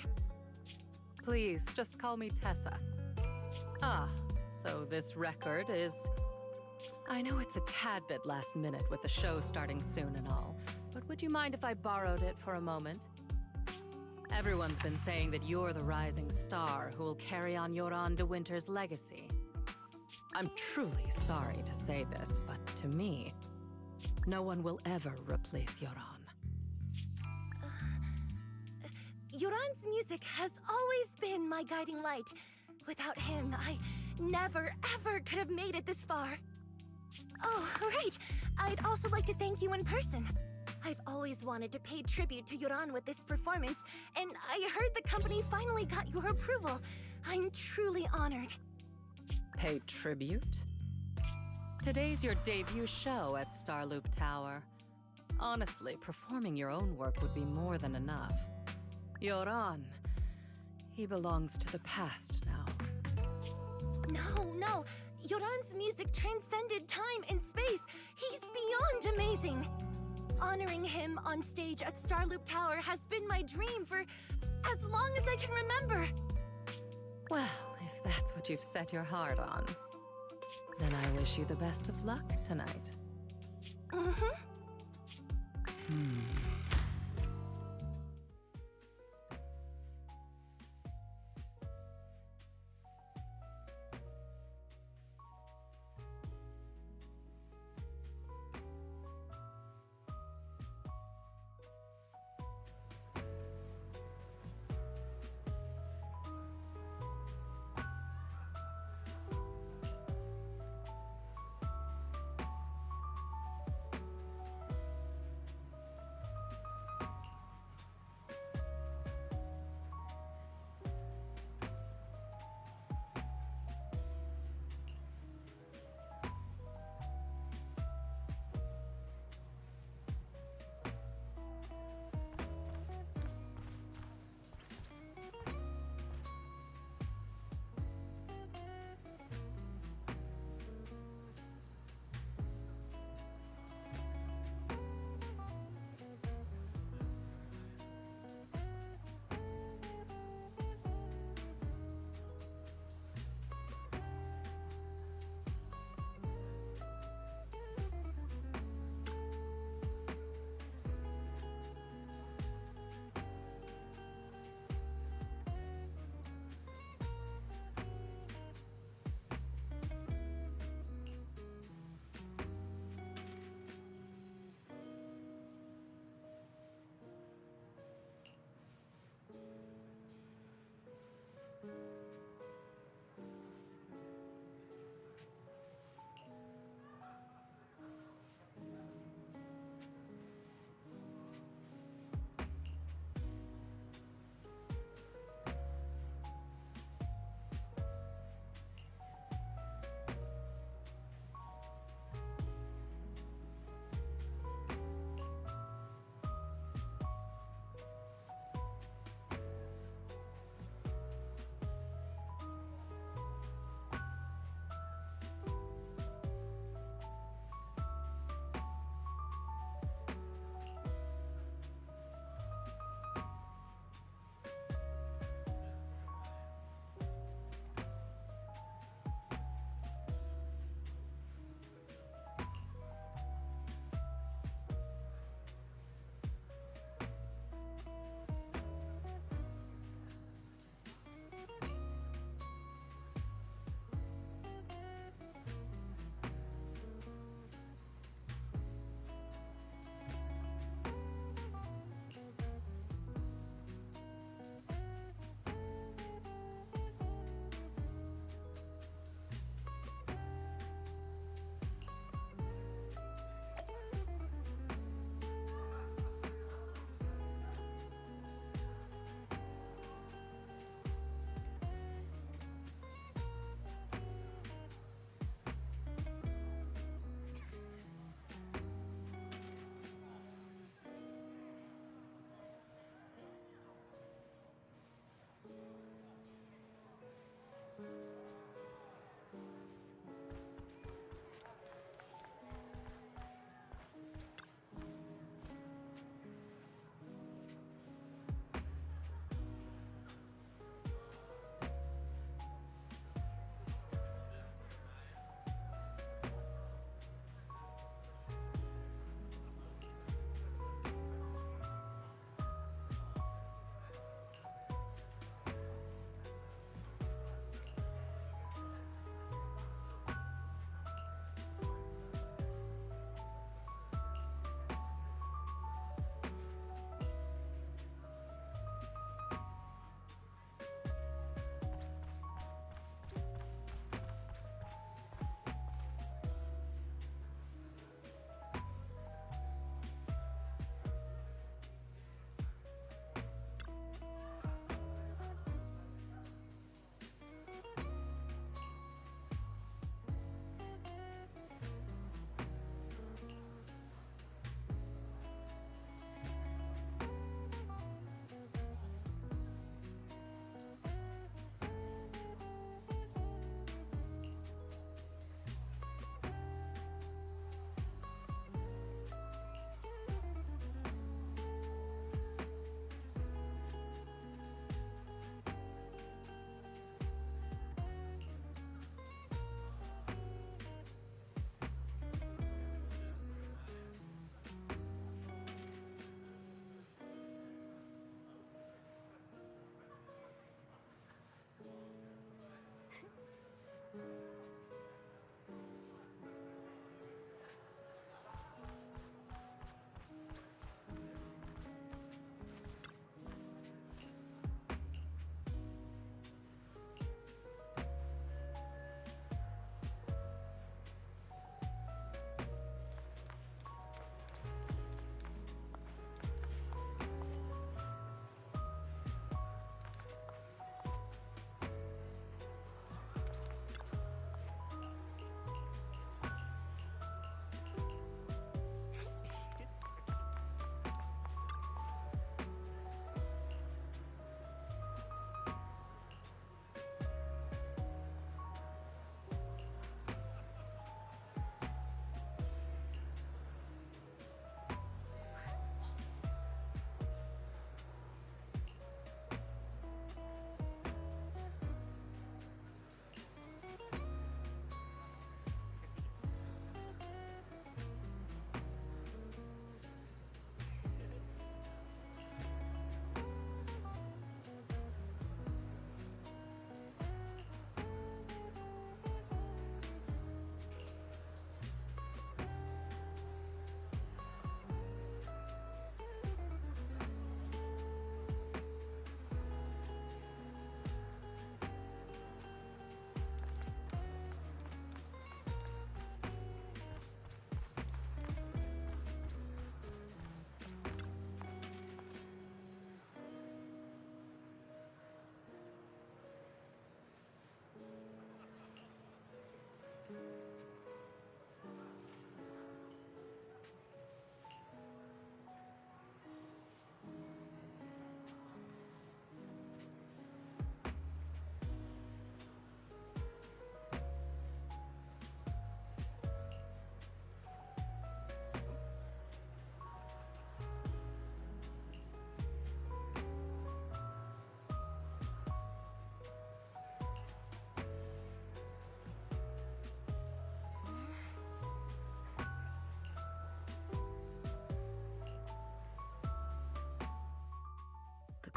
Please, just call me Tessa. Ah, so this record is... I know it's a tad bit last minute with the show starting soon and all, but would you mind if I borrowed it for a moment? Everyone's been saying that you're the rising star who will carry on Yoran De Winter's legacy. I'm truly sorry to say this, but to me, no one will ever replace Yoran. Yoran's music has always been my guiding light. Without him, I never, ever could have made it this far. Oh, right. I'd also like to thank you in person. I've always wanted to pay tribute to Yoran with this performance, and I heard the company finally got your approval. I'm truly honored. Pay tribute? Today's your debut show at Starloop Tower. Honestly, performing your own work would be more than enough. Yoran, he belongs to the past now. No. Yoran's music transcended time and space. He's beyond amazing. Honoring him on stage at Starloop Tower has been my dream for as long as I can remember. Well, if that's what you've set your heart on, then I wish you the best of luck tonight.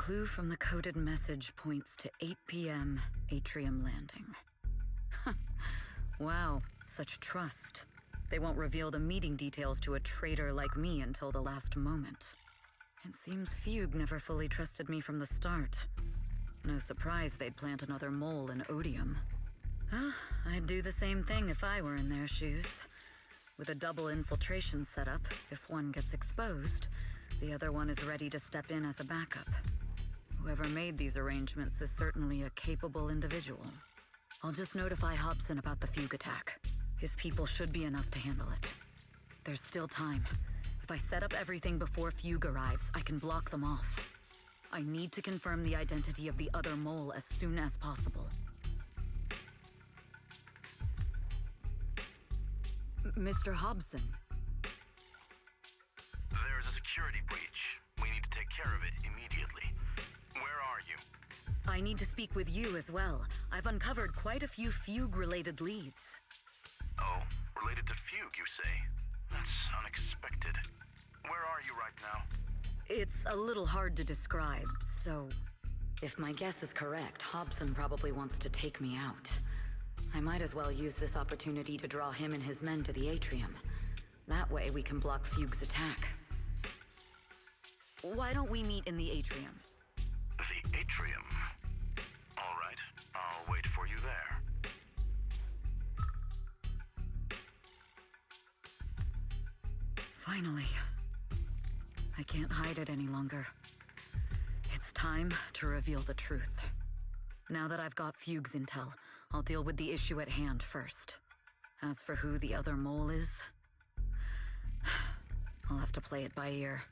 clue from the coded message points to 8 p.m. Atrium Landing. Wow, such trust. They won't reveal the meeting details to a traitor like me until the last moment. It seems Fugue never fully trusted me from the start. No surprise they'd plant another mole in Odium. I'd do the same thing if I were in their shoes. With a double infiltration setup, if one gets exposed, the other one is ready to step in as a backup. Whoever made these arrangements is certainly a capable individual. I'll just notify Hobson about the Fugue attack. His people should be enough to handle it. There's still time. If I set up everything before Fugue arrives, I can block them off. I need to confirm the identity of the other mole as soon as possible. Mr. Hobson. There's a security breach. We need to take care of it immediately. Where are you? I need to speak with you as well. I've uncovered quite a few Fugue-related leads. Oh, related to Fugue, you say? That's unexpected. Where are you right now? It's a little hard to describe, so... If my guess is correct, Hobson probably wants to take me out. I might as well use this opportunity to draw him and his men to the Atrium. That way we can block Fugue's attack. Why don't we meet in the Atrium? The Atrium? All right, I'll wait for you there. Finally. I can't hide it any longer. It's time to reveal the truth. Now that I've got Fugue's intel, I'll deal with the issue at hand first. As for who the other mole is, I'll have to play it by ear.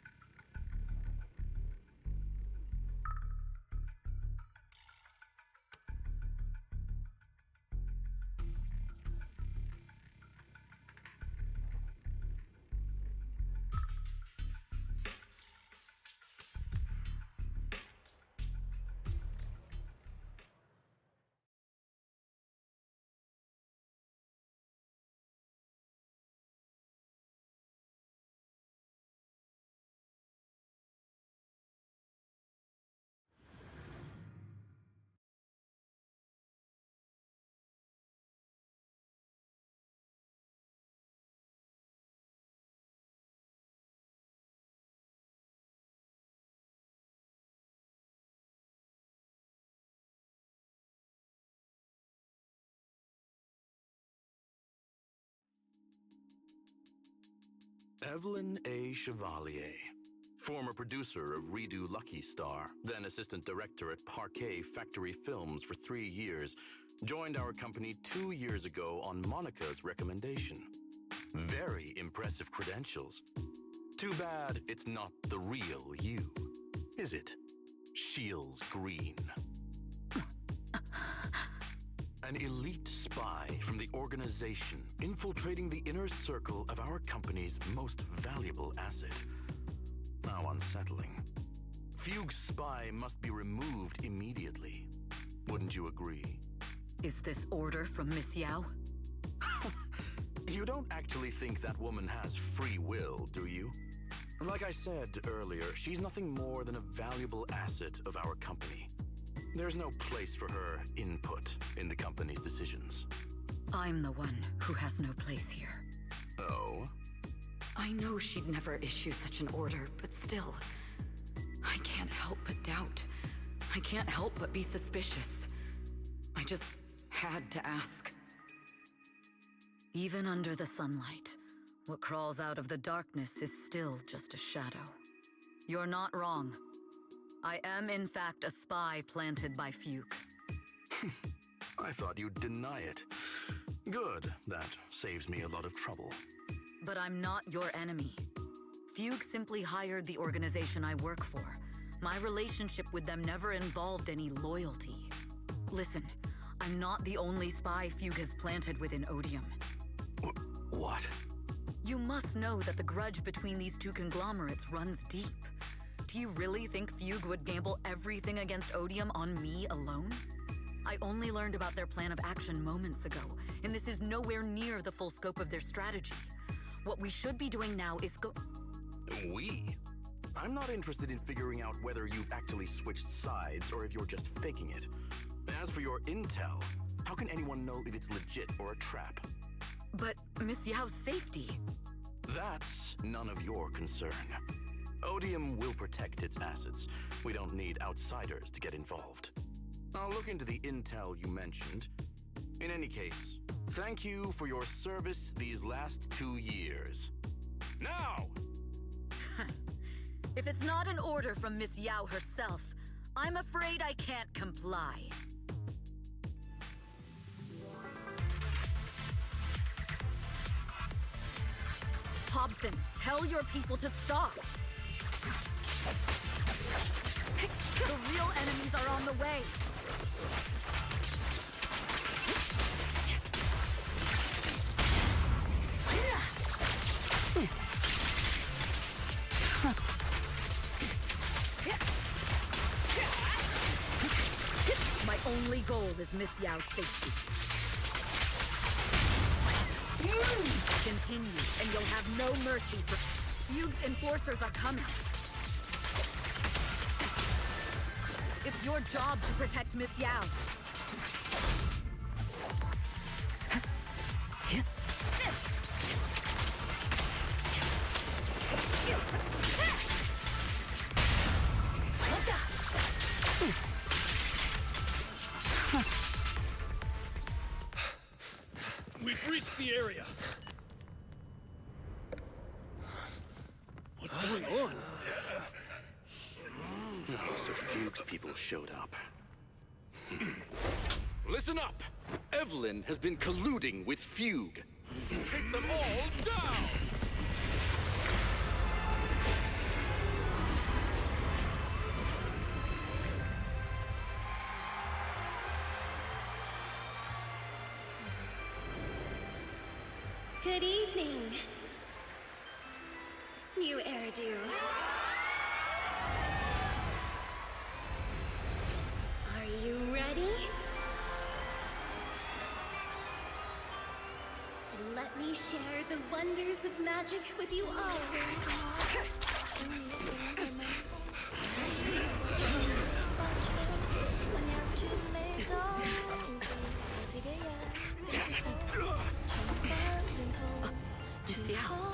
Evelyn A. Chevalier, former producer of Redo Lucky Star, then assistant director at Parquet Factory Films for 3 years, joined our company 2 years ago on Monica's recommendation. Very impressive credentials. Too bad it's not the real you, is it? Shields Green. An elite spy from the organization, infiltrating the inner circle of our company's most valuable asset. How unsettling. Fugue's spy must be removed immediately. Wouldn't you agree? Is this order from Miss Yao? You don't actually think that woman has free will, do you? Like I said earlier, she's nothing more than a valuable asset of our company. There's no place for her input in the company's decisions. I'm the one who has no place here. Oh? I know she'd never issue such an order, but still, I can't help but doubt. I can't help but be suspicious. I just had to ask. Even under the sunlight, what crawls out of the darkness is still just a shadow. You're not wrong. I am, in fact, a spy planted by Fugue. I thought you'd deny it. Good. That saves me a lot of trouble. But I'm not your enemy. Fugue simply hired the organization I work for. My relationship with them never involved any loyalty. Listen, I'm not the only spy Fugue has planted within Odium. What? You must know that the grudge between these two conglomerates runs deep. Do you really think Fugue would gamble everything against Odium on me alone? I only learned about their plan of action moments ago, and this is nowhere near the full scope of their strategy. What we should be doing now is We? I'm not interested in figuring out whether you've actually switched sides or if you're just faking it. As for your intel, how can anyone know if it's legit or a trap? But Miss Yao's safety. That's none of your concern. Odium will protect its assets. We don't need outsiders to get involved. I'll look into the intel you mentioned. In any case, thank you for your service these last 2 years. Now! If it's not an order from Miss Yao herself, I'm afraid I can't comply. Hobson, tell your people to stop. The real enemies are on the way. My only goal is Miss Yao's safety. Continue, and you'll have no mercy for... Fugue's enforcers are coming. It's your job to protect Miss Yao. We've reached the area. What's going on? Oh, so Fugue's people showed up. Listen up! Evelyn has been colluding with Fugue. Take them all down! Good evening. New hairdo. Are you ready? Then let me share the wonders of magic with you all. Miss Yao.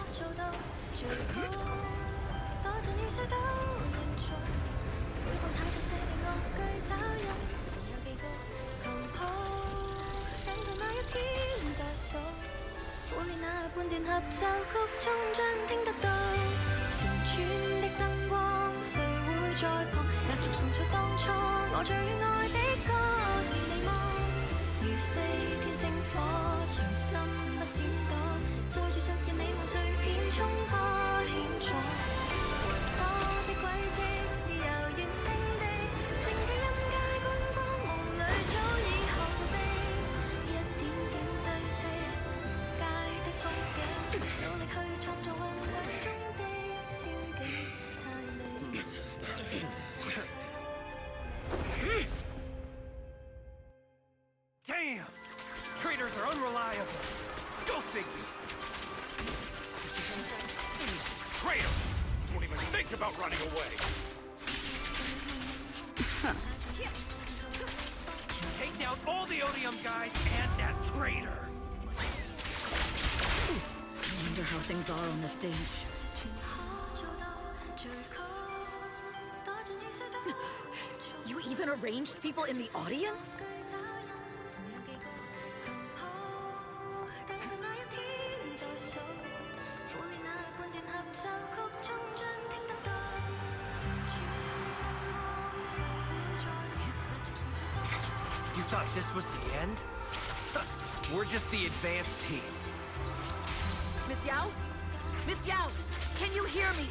Damn! Traitors are unreliable. Go figure. Traitor! Don't even think about running away. Take down all the Odium guys and that traitor. I wonder how things are on the stage. You even arranged people in the audience? You thought this was the end? We're just the advanced team. Miss Yao? Miss Yao, can you hear me?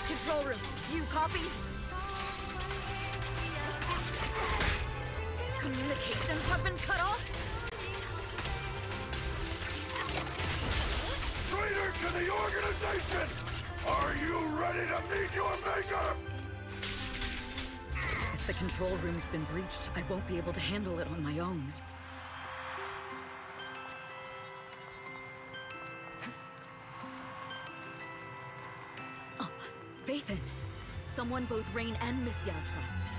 Control room, do you copy? Communications have been cut off? Traitor to the organization! Are you ready to meet your maker? If the control room's been breached, I won't be able to handle it on my own. Faithin, someone both Rain and Miss Yao trust.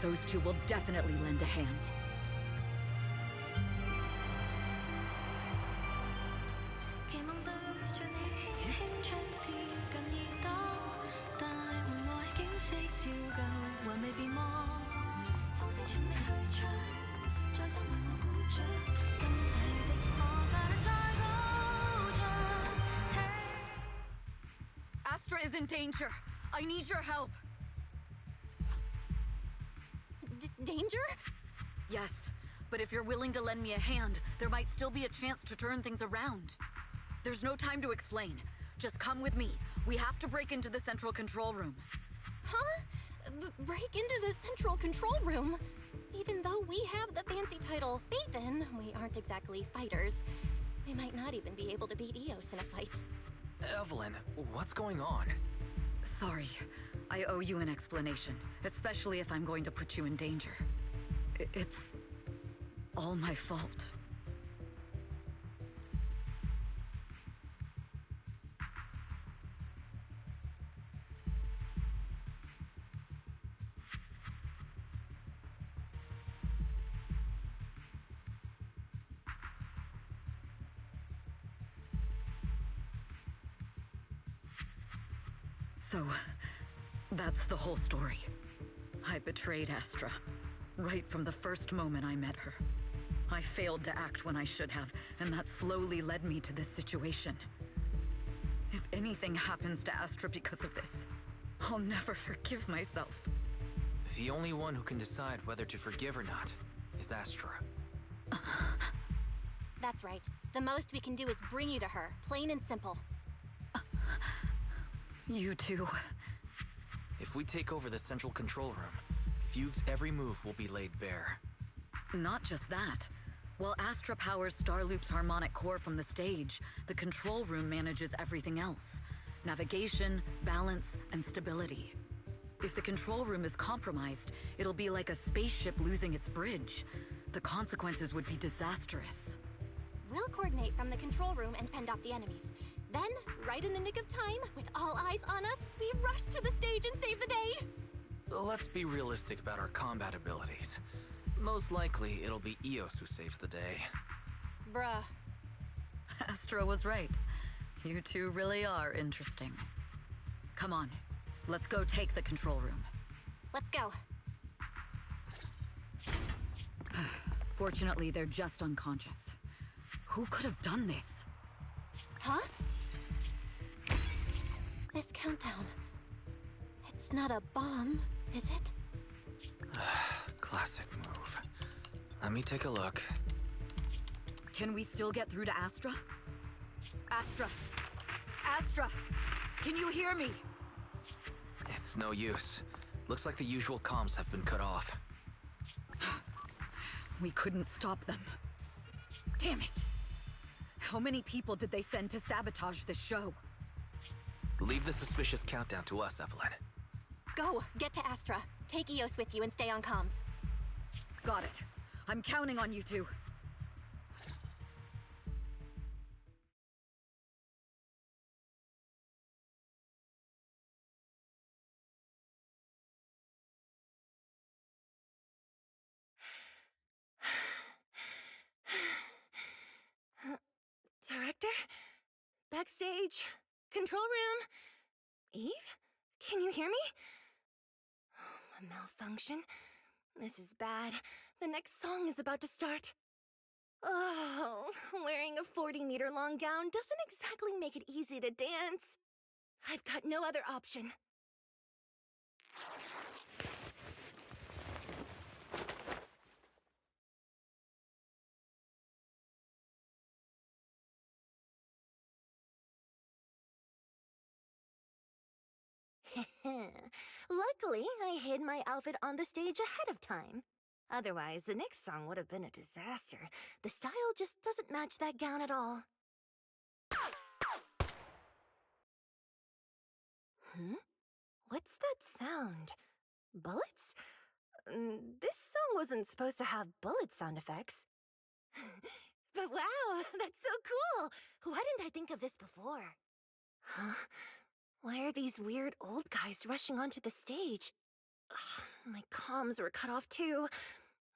Those two will definitely lend a hand. Astra is in danger. I need your help. Danger? Yes, but if you're willing to lend me a hand, there might still be a chance to turn things around. There's no time to explain. Just come with me. We have to break into the central control room. Huh? Break into the central control room? Even though we have the fancy title Faithin, we aren't exactly fighters. We might not even be able to beat Eos in a fight. Evelyn, what's going on? Sorry. I owe you an explanation, especially if I'm going to put you in danger. It's all my fault. So, that's the whole story. I betrayed Astra, right from the first moment I met her. I failed to act when I should have, and that slowly led me to this situation. If anything happens to Astra because of this, I'll never forgive myself. The only one who can decide whether to forgive or not is Astra. That's right. The most we can do is bring you to her, plain and simple. You too. If we take over the central control room, Fugue's every move will be laid bare. Not just that. While Astra powers Starloop's harmonic core from the stage, the control room manages everything else. Navigation, balance, and stability. If the control room is compromised, it'll be like a spaceship losing its bridge. The consequences would be disastrous. We'll coordinate from the control room and fend off the enemies. Then, right in the nick of time, with all eyes on us, we rush to the stage and save the day! Let's be realistic about our combat abilities. Most likely, it'll be Eos who saves the day. Bruh. Astra was right. You two really are interesting. Come on, let's go take the control room. Let's go. Fortunately, they're just unconscious. Who could have done this? Huh? This countdown. It's not a bomb, is it? Classic move. Let me take a look. Can we still get through to Astra? Astra! Astra! Can you hear me? It's no use. Looks like the usual comms have been cut off. We couldn't stop them. Damn it! How many people did they send to sabotage this show? Leave the suspicious countdown to us, Evelyn. Go! Get to Astra. Take Eos with you and stay on comms. Got it. I'm counting on you two. Director? Backstage? Control room? Eve? Can you hear me? A malfunction? This is bad. The next song is about to start. Oh, wearing a 40-meter-long gown doesn't exactly make it easy to dance. I've got no other option. Luckily, I hid my outfit on the stage ahead of time. Otherwise, the next song would have been a disaster. The style just doesn't match that gown at all. What's that sound? Bullets? This song wasn't supposed to have bullet sound effects. But wow, that's so cool! Why didn't I think of this before? Huh? Why are these weird old guys rushing onto the stage? Ugh, my comms were cut off too.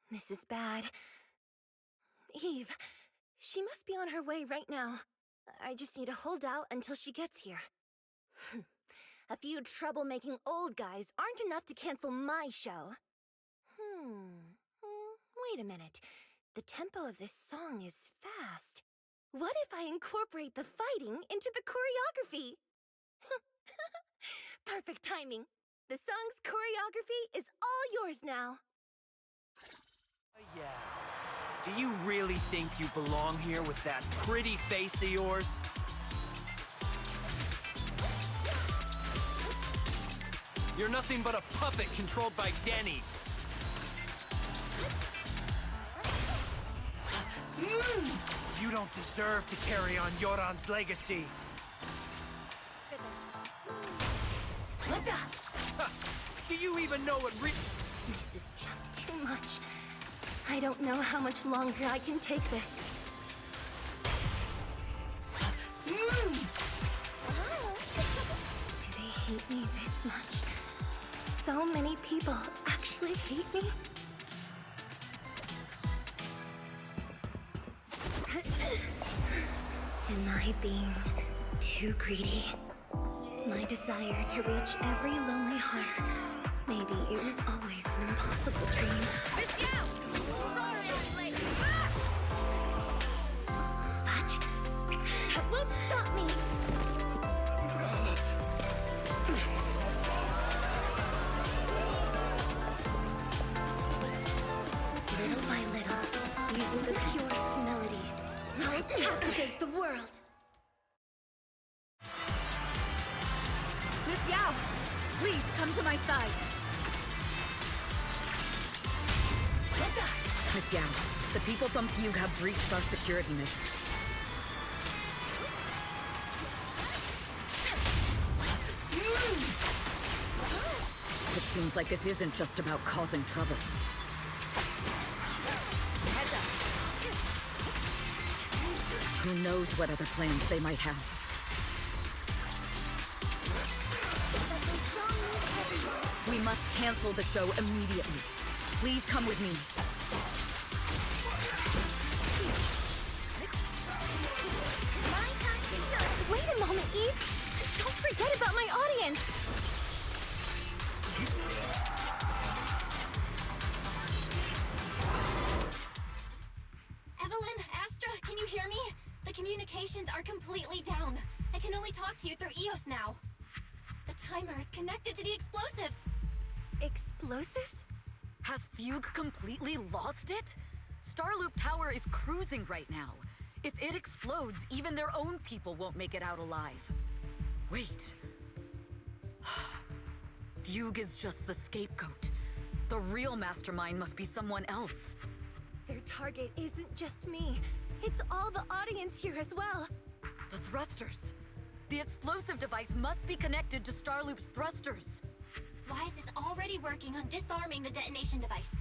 This is bad. Eve, she must be on her way right now. I just need to hold out until she gets here. A few troublemaking old guys aren't enough to cancel my show. Wait a minute. The tempo of this song is fast. What if I incorporate the fighting into the choreography? Perfect timing. The song's choreography is all yours now. Yeah. Do you really think you belong here with that pretty face of yours? You're nothing but a puppet controlled by Denny. You don't deserve to carry on Yoran's legacy. What the? Do you even know what This is just too much. I don't know how much longer I can take this. Do they hate me this much? So many people actually hate me? Am I being too greedy? My desire to reach every lonely heart. Maybe it was always an impossible dream. But that won't stop me. Little by little, using the purest melodies, I'll captivate the world. Miss Yao, please come to my side. Miss Yao, the people from Fugue have breached our security measures. It seems like this isn't just about causing trouble. Who knows what other plans they might have. We must cancel the show immediately. Please come with me. My time to shine. Wait a moment, Eve. Don't forget about my audience. Evelyn, Astra, can you hear me? The communications are completely down. I can only talk to you through EOS now. The timer is connected to the explosives. Explosives? Has Fugue completely lost it? Starloop Tower is cruising right now. If it explodes, even their own people won't make it out alive. Wait. Fugue is just the scapegoat. The real mastermind must be someone else. Their target isn't just me. It's all the audience here as well. The thrusters. The explosive device must be connected to Starloop's thrusters. Wise is already working on disarming the detonation device.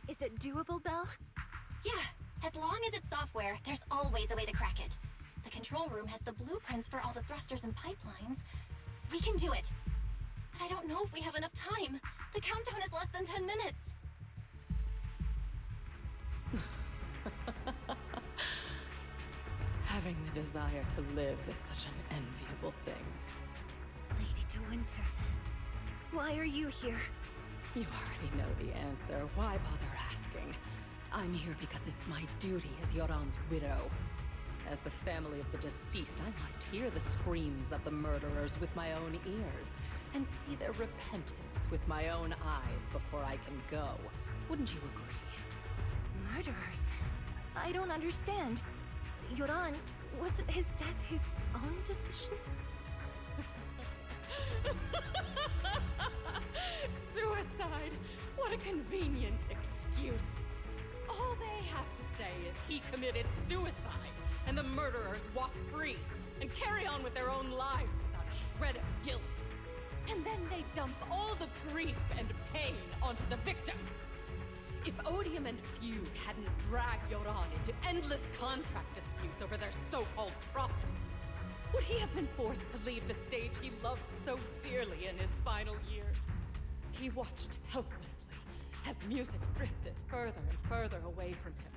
Is it doable, Belle? Yeah, as long as it's software, there's always a way to crack it. The control room has the blueprints for all the thrusters and pipelines. We can do it. But I don't know if we have enough time. The countdown is less than 10 minutes. Having the desire to live is such an enviable thing. Lady De Winter, why are you here? You already know the answer. Why bother asking? I'm here because it's my duty as Yoran's widow. As the family of the deceased, I must hear the screams of the murderers with my own ears, and see their repentance with my own eyes before I can go. Wouldn't you agree? Murderers? I don't understand. Yoran, wasn't his death his own decision? Suicide! What a convenient excuse. All they have to say is he committed suicide, and the murderers walk free and carry on with their own lives without a shred of guilt. And then they dump all the grief and pain onto the victim. If Odium and Fugue hadn't dragged Yoran into endless contract disputes over their so-called profits, would he have been forced to leave the stage he loved so dearly in his final years? He watched helplessly as music drifted further and further away from him,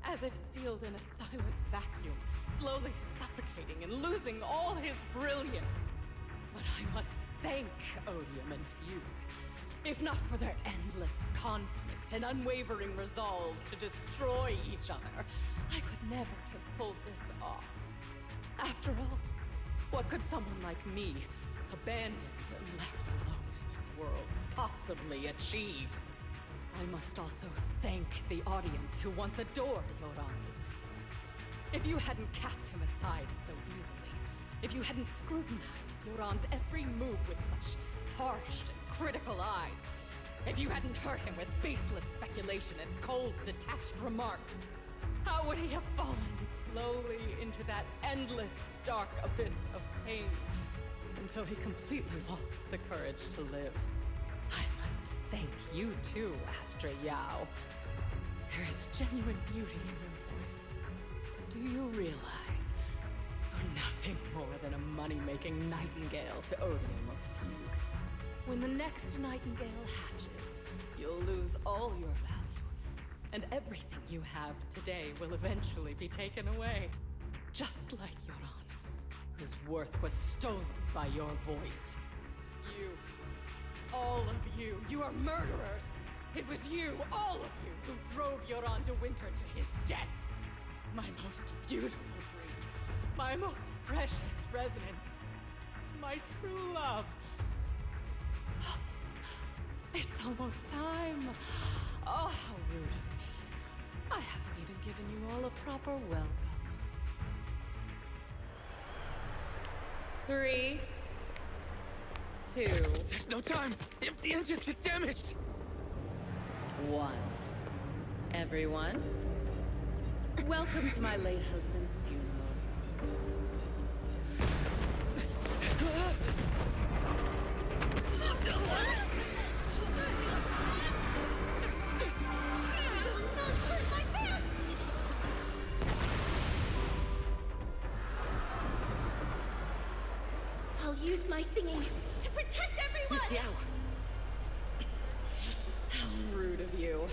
as if sealed in a silent vacuum, slowly suffocating and losing all his brilliance. But I must thank Odium and Fugue. If not for their endless conflict and unwavering resolve to destroy each other, I could never have pulled this off. After all, what could someone like me, abandoned and left alone in this world, possibly achieve? I must also thank the audience who once adored Yoran. If you hadn't cast him aside so easily, if you hadn't scrutinized Yoran's every move with such harsh and critical eyes, if you hadn't hurt him with baseless speculation and cold, detached remarks, how would he have fallen slowly into that endless, dark abyss of pain until he completely lost the courage to live? I must thank you too, Astra Yao. There is genuine beauty in your voice. But do you realize you're nothing more than a money-making nightingale to Odium or Fugue? When the next nightingale hatches, you'll lose all your value, and everything you have today will eventually be taken away. Just like Yoran, whose worth was stolen by your voice. You, all of you, you are murderers! It was you, all of you, who drove Yoran de Winter to his death! My most beautiful dream, my most precious resonance, my true love. It's almost time. Oh, how rude of me. I haven't even given you all a proper welcome. 3, 2... There's no time! If the engines get damaged! 1. Everyone, welcome to my late husband's funeral. I'll use my singing to protect everyone! Miss Yao! How rude of you.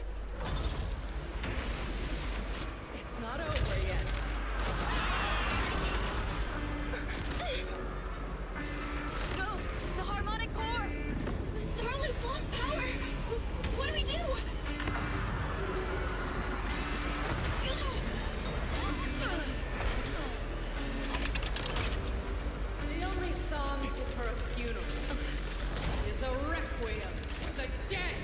It's not over yet. No! The Harmonic core! The Starlight's lost power! What do we do? The only song fit for a funeral is a requiem for the dead!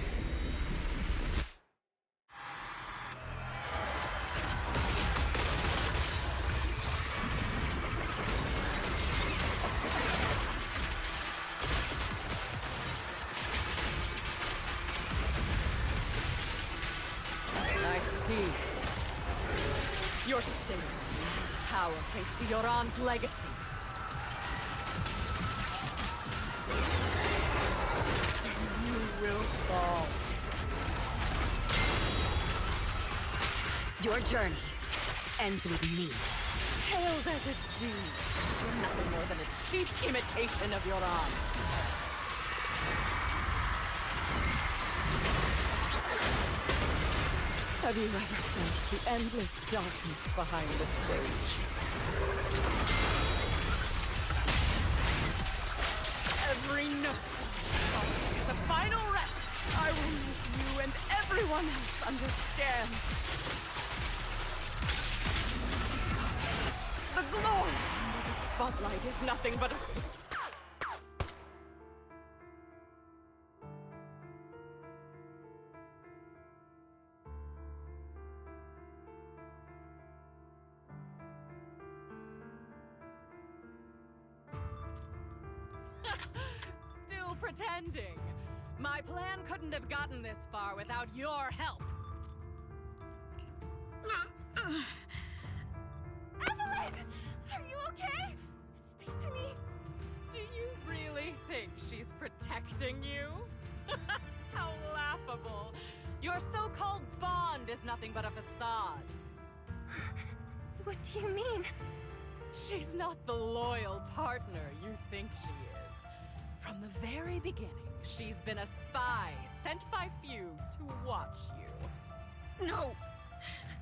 I see. You're saving power thanks to Yoran's legacy. You will fall. Your journey ends with me. Hailed as a Jew, you're nothing more than a cheap imitation of Yoran. Have you ever felt the endless darkness behind the stage? Every note is the final rest. I will make you and everyone else understand. The glory under the spotlight is nothing but a... Still pretending. My plan couldn't have gotten this far without your help. Evelyn! Are you okay? Speak to me. Do you really think she's protecting you? How laughable. Your so-called bond is nothing but a facade. What do you mean? She's not the loyal partner you think she is. From the very beginning, she's been a spy sent by few to watch you. No!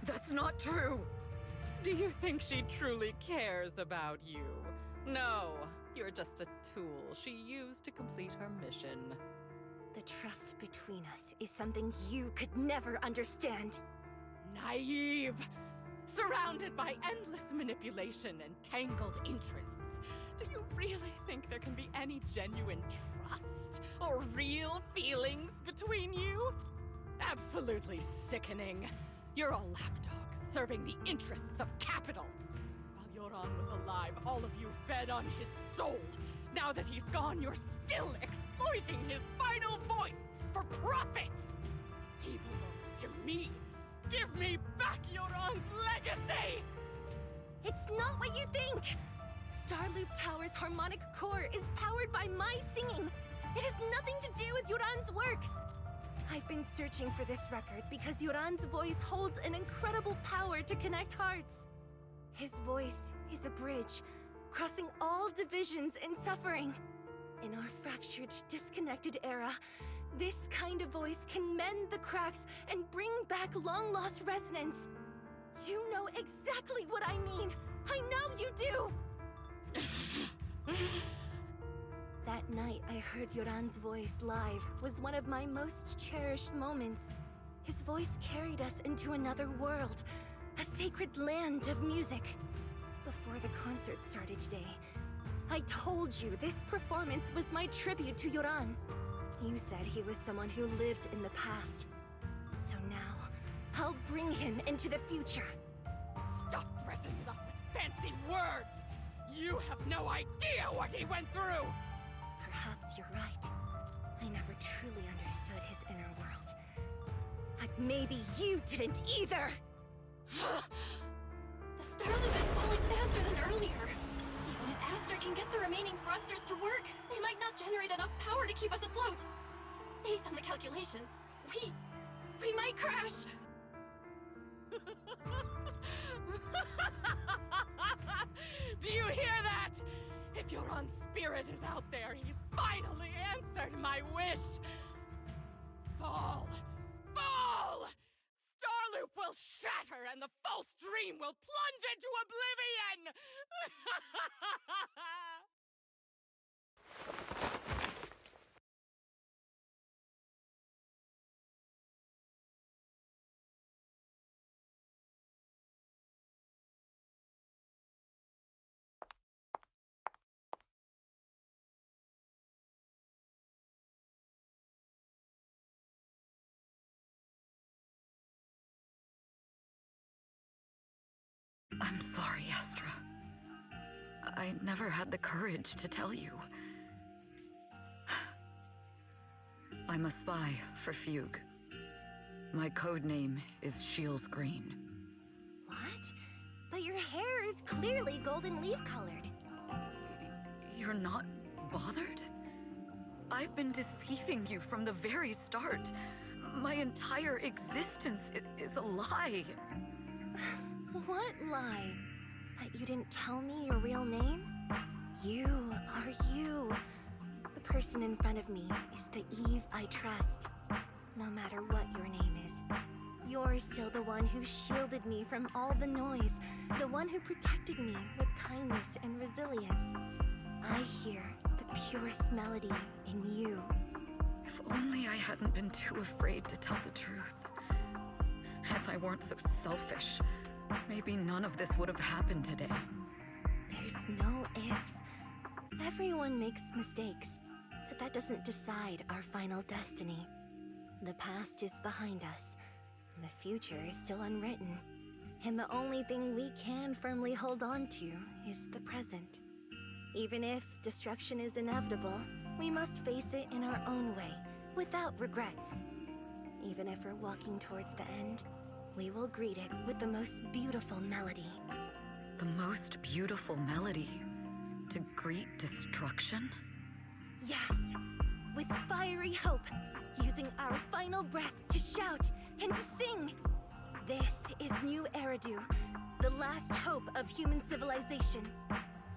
That's not true! Do you think she truly cares about you? No, you're just a tool she used to complete her mission. The trust between us is something you could never understand. Naive! Surrounded by endless manipulation and tangled interests. Do you really think there can be any genuine trust or real feelings between you? Absolutely sickening. You're a lapdog serving the interests of capital. While Yoran was alive, all of you fed on his soul. Now that he's gone, you're still exploiting his final voice for profit. He belongs to me. Give me back Yoran's legacy! It's not what you think! Starloop Tower's harmonic core is powered by my singing. It has nothing to do with Yoran's works. I've been searching for this record because Yoran's voice holds an incredible power to connect hearts. His voice is a bridge, crossing all divisions and suffering. In our fractured, disconnected era, this kind of voice can mend the cracks and bring back long-lost resonance. You know exactly what I mean. I know you do! That night I heard Yoran's voice live was one of my most cherished moments. His voice carried us into another world, a sacred land of music. Before the concert started today, I told you this performance was my tribute to Yoran. You said he was someone who lived in the past. So now, I'll bring him into the future. Stop dressing it up with fancy words! You have no idea what he went through! Perhaps you're right. I never truly understood his inner world. But maybe you didn't either! The Starloop is falling faster than earlier. Even if Astra can get the remaining thrusters to work, they might not generate enough power to keep us afloat. Based on the calculations, we might crash. Do you hear that? If Yoran's spirit is out there, he's finally answered my wish. Fall! Fall! Starloop will shatter and the false dream will plunge into oblivion! I'm sorry, Astra. I never had the courage to tell you. I'm a spy for Fugue. My code name is Shields Green. What? But your hair is clearly golden leaf colored. You're not bothered? I've been deceiving you from the very start. My entire existence is a lie. What lie? That you didn't tell me your real name? You are you. The person in front of me is the Eve I trust. No matter what your name is, you're still the one who shielded me from all the noise, the one who protected me with kindness and resilience. I hear the purest melody in you. If only I hadn't been too afraid to tell the truth. If I weren't so selfish, maybe none of this would have happened today. There's no if. Everyone makes mistakes, but that doesn't decide our final destiny. The past is behind us. The future is still unwritten. And the only thing we can firmly hold on to is the present. Even if destruction is inevitable, we must face it in our own way, without regrets. Even if we're walking towards the end, we will greet it with the most beautiful melody. The most beautiful melody? To greet destruction? Yes, with fiery hope. using our final breath to shout and to sing. This is New Eridu, the last hope of human civilization.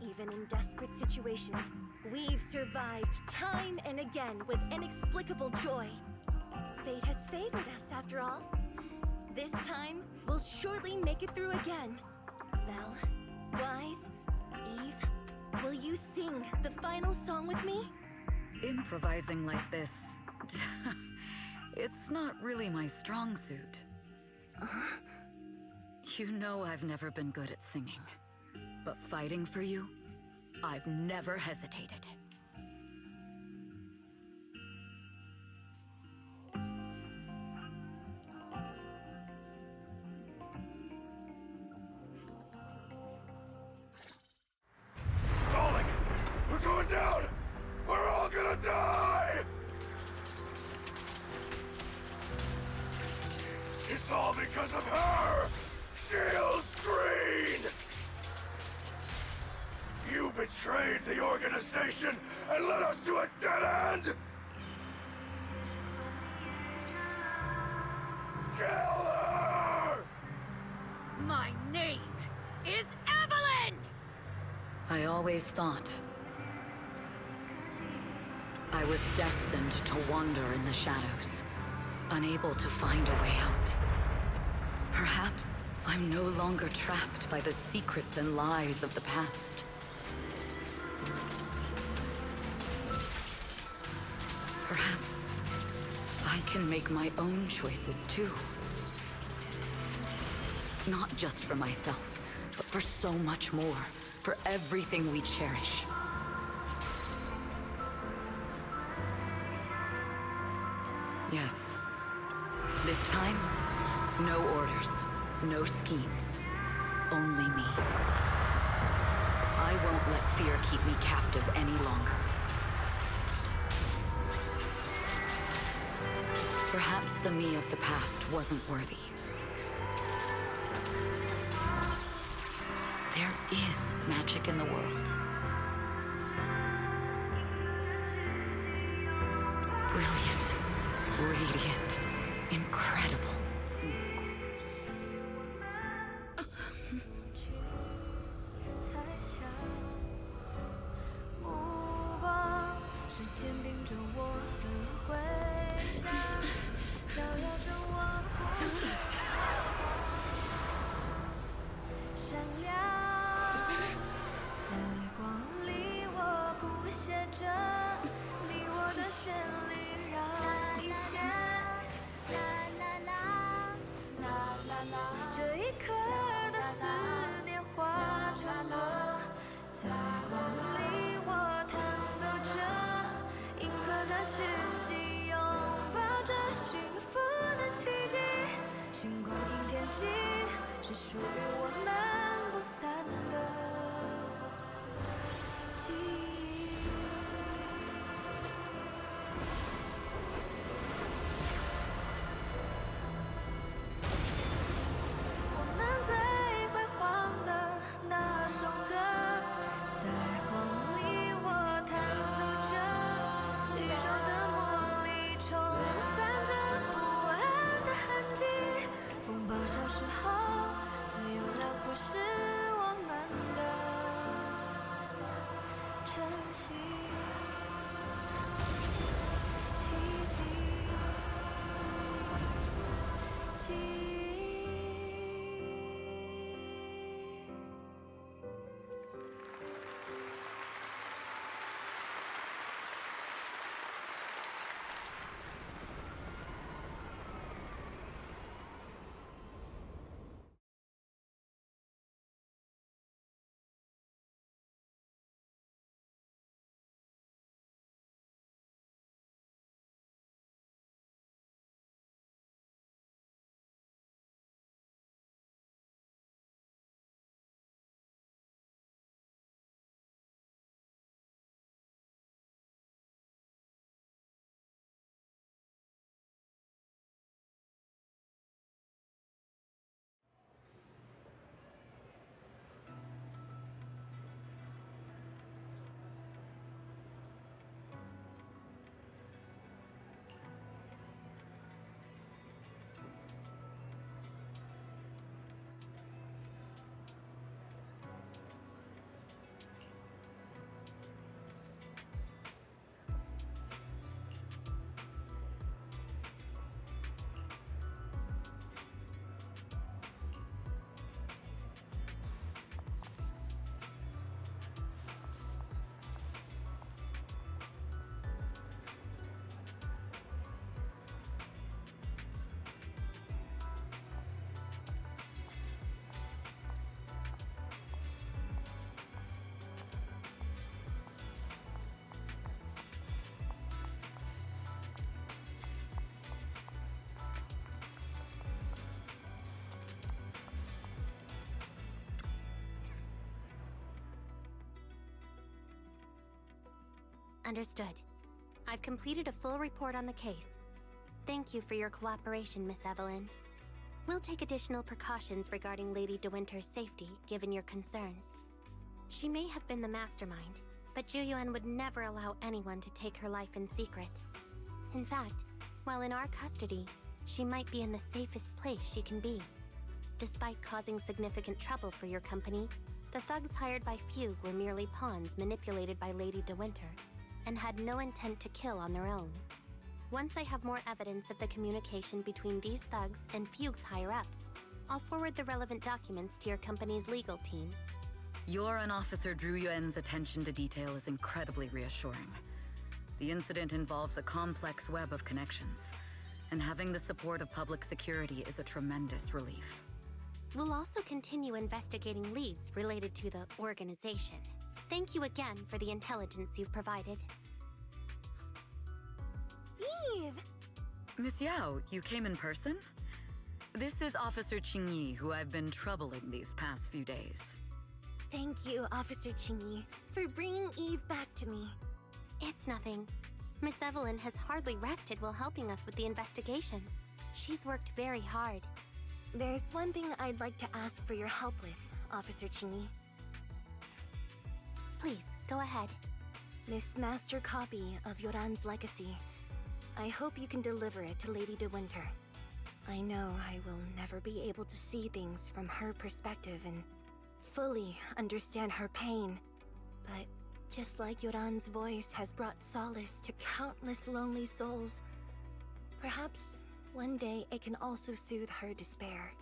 Even in desperate situations, we've survived time and again with inexplicable joy. Fate has favored us after all. This time, we'll surely make it through again. Belle, Wise, Eve, will you sing the final song with me? Improvising like this... it's not really my strong suit. You know I've never been good at singing. But fighting for you, I've never hesitated. Falling! We're going down! We're all gonna die! It's all because of her! Shield Screen! You betrayed the organization and led us to a dead end! Kill her! My name is Evelyn! I always thought I was destined to wander in the shadows, unable to find a way out. Perhaps I'm no longer trapped by the secrets and lies of the past. Perhaps I can make my own choices too. Not just for myself, but for so much more. For everything we cherish. Yes. This time, no orders, no schemes. Only me. I won't let fear keep me captive any longer. Perhaps the me of the past wasn't worthy. There is magic in the world. Brilliant, radiant, incredible. Understood. I've completed a full report on the case. Thank you for your cooperation, Miss Evelyn. We'll take additional precautions regarding Lady De Winter's safety, given your concerns. She may have been the mastermind, but Juyuan would never allow anyone to take her life in secret. In fact, while in our custody, she might be in the safest place she can be. Despite causing significant trouble for your company, the thugs hired by Fugue were merely pawns manipulated by Lady De Winter, and had no intent to kill on their own. Once I have more evidence of the communication between these thugs and Fugue's higher-ups, I'll forward the relevant documents to your company's legal team. Your and Officer Zhu Yuan's attention to detail is incredibly reassuring. The incident involves a complex web of connections, and having the support of public security is a tremendous relief. We'll also continue investigating leads related to the organization. Thank you again for the intelligence you've provided. Eve! Miss Yao, you came in person? This is Officer Qingyi, who I've been troubling these past few days. Thank you, Officer Qingyi, for bringing Eve back to me. It's nothing. Miss Evelyn has hardly rested while helping us with the investigation. She's worked very hard. There's one thing I'd like to ask for your help with, Officer Qingyi. Please, go ahead. This master copy of Yoran's legacy. I hope you can deliver it to Lady De Winter. I know I will never be able to see things from her perspective and fully understand her pain. But just like Yoran's voice has brought solace to countless lonely souls, perhaps one day it can also soothe her despair.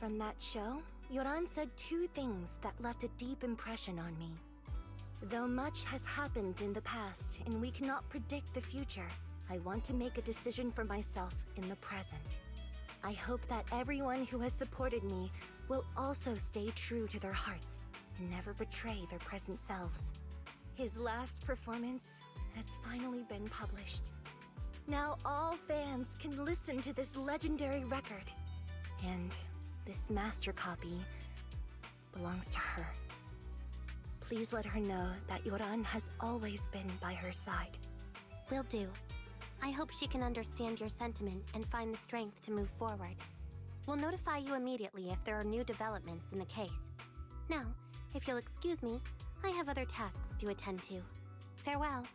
From that show, Yoran said two things that left a deep impression on me. Though much has happened in the past and we cannot predict the future, I want to make a decision for myself in the present. I hope that everyone who has supported me will also stay true to their hearts and never betray their present selves. His last performance has finally been published. Now all fans can listen to this legendary record. And this master copy belongs to her. Please let her know that Yoran has always been by her side. Will do. I hope she can understand your sentiment and find the strength to move forward. We'll notify you immediately if there are new developments in the case. Now, if you'll excuse me, I have other tasks to attend to. Farewell.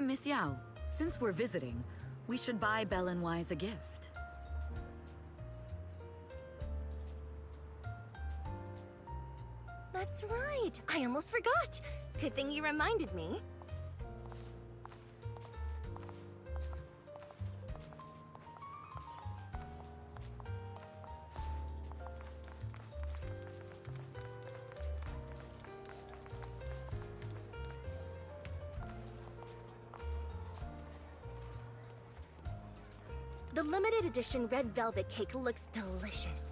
Miss Yao, since we're visiting, we should buy Belle and Wise a gift. That's right. I almost forgot. Good thing you reminded me. The limited edition red velvet cake looks delicious.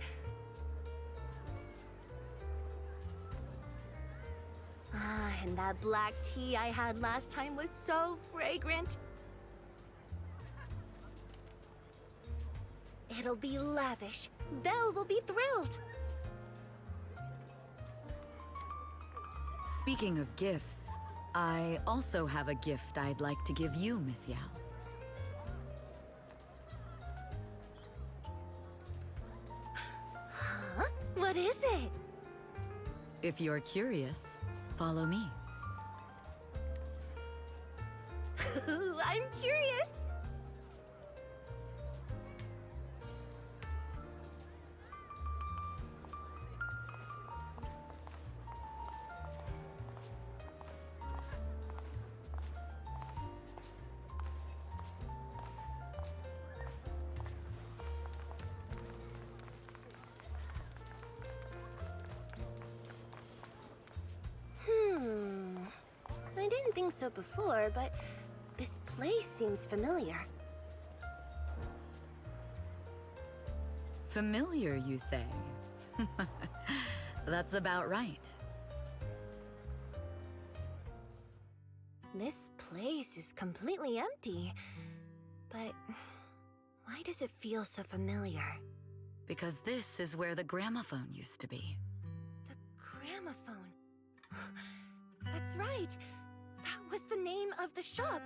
Ah, and that black tea I had last time was so fragrant. It'll be lavish. Belle will be thrilled. Speaking of gifts, I also have a gift I'd like to give you, Miss Yao. Huh? What is it? If you're curious, follow me. I'm curious. I didn't think so before, but this place seems familiar. Familiar, you say? That's about right. This place is completely empty. But why does it feel so familiar? Because this is where the gramophone used to be. The gramophone. That's right. That was the name of the shop.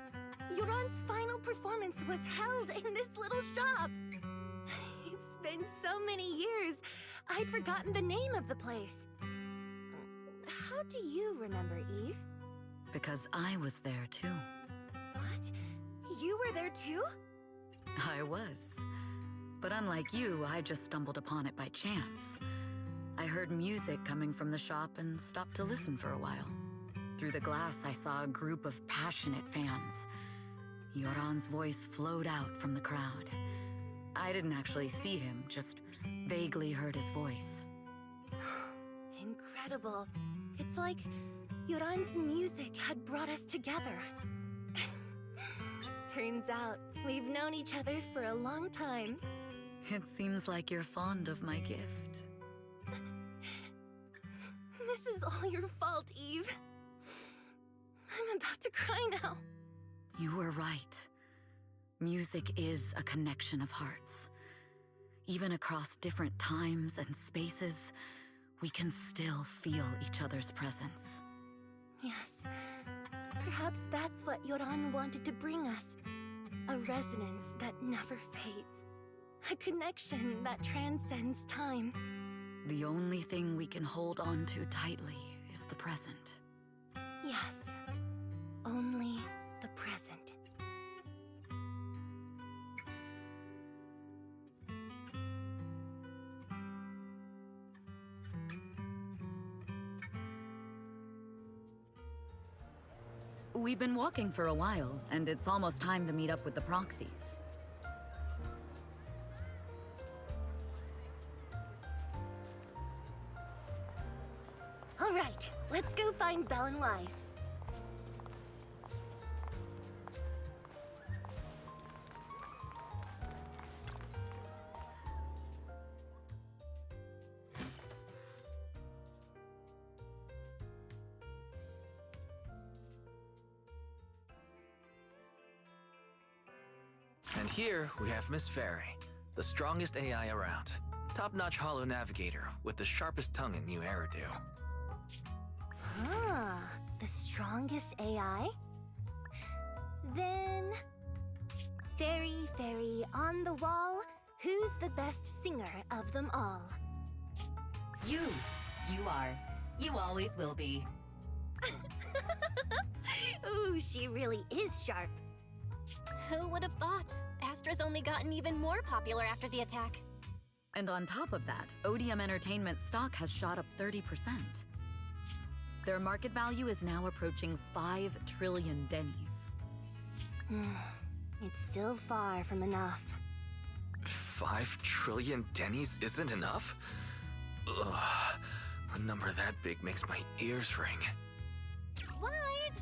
Yoran's final performance was held in this little shop. It's been so many years, I'd forgotten the name of the place. How do you remember, Eve? Because I was there too. What? You were there too? I was. But unlike you, I just stumbled upon it by chance. I heard music coming from the shop and stopped to listen for a while. Through the glass, I saw a group of passionate fans. Yoran's voice flowed out from the crowd. I didn't actually see him, just vaguely heard his voice. Incredible. It's like Yoran's music had brought us together. Turns out, we've known each other for a long time. It seems like you're fond of my gift. This is all your fault, Eve. I'm about to cry now. You were right. Music is a connection of hearts. Even across different times and spaces, we can still feel each other's presence. Yes. Perhaps that's what Yoran wanted to bring us. A resonance that never fades. A connection that transcends time. The only thing we can hold on to tightly is the present. Yes. Only the present. We've been walking for a while, and it's almost time to meet up with the proxies. All right, let's go find Belle and Wise. And here we have Miss Fairy, the strongest AI around. Top-notch holo navigator with the sharpest tongue in new Eridu. Ah, the strongest AI? Then... Fairy, fairy, on the wall, who's the best singer of them all? You are. You always will be. Ooh, she really is sharp. Who would have thought? Astra's only gotten even more popular after the attack. And on top of that, Odium Entertainment stock has shot up 30%. Their market value is now approaching 5 trillion dennies. It's still far from enough. 5 trillion dennies isn't enough? Ugh. A number that big makes my ears ring. Wise,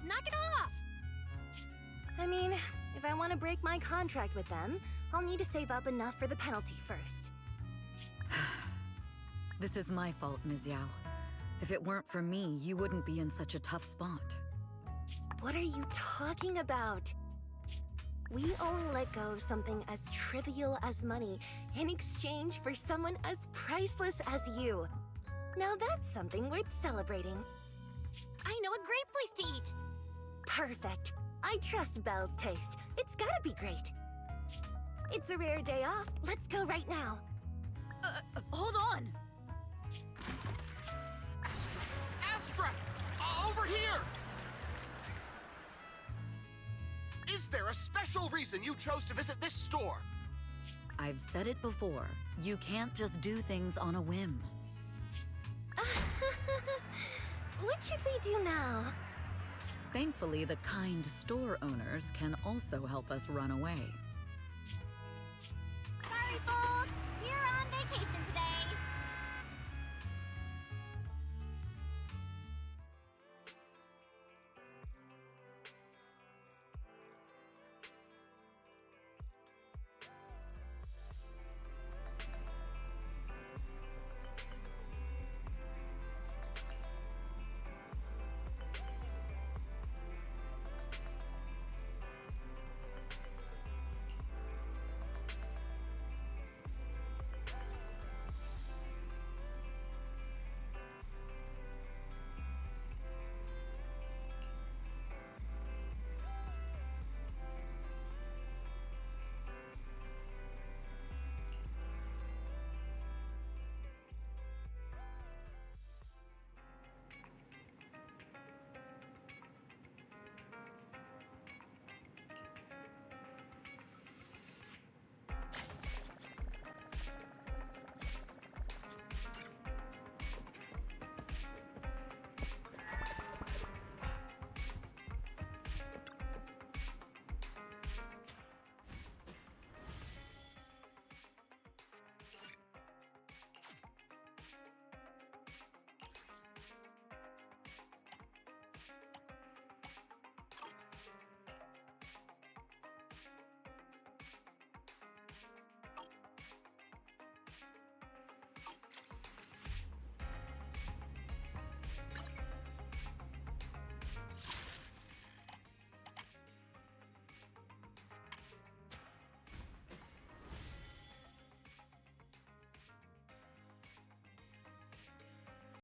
knock it off! I mean, if I want to break my contract with them, I'll need to save up enough for the penalty first. This is my fault, Ms. Yao. If it weren't for me, you wouldn't be in such a tough spot. What are you talking about? We only let go of something as trivial as money in exchange for someone as priceless as you. Now that's something worth celebrating. I know a great place to eat! Perfect. I trust Belle's taste. It's gotta be great. It's a rare day off. Let's go right now. Hold on! Astra! Over here! Is there a special reason you chose to visit this store? I've said it before. You can't just do things on a whim. What should we do now? Thankfully, the kind store owners can also help us run away. Sorry, folks!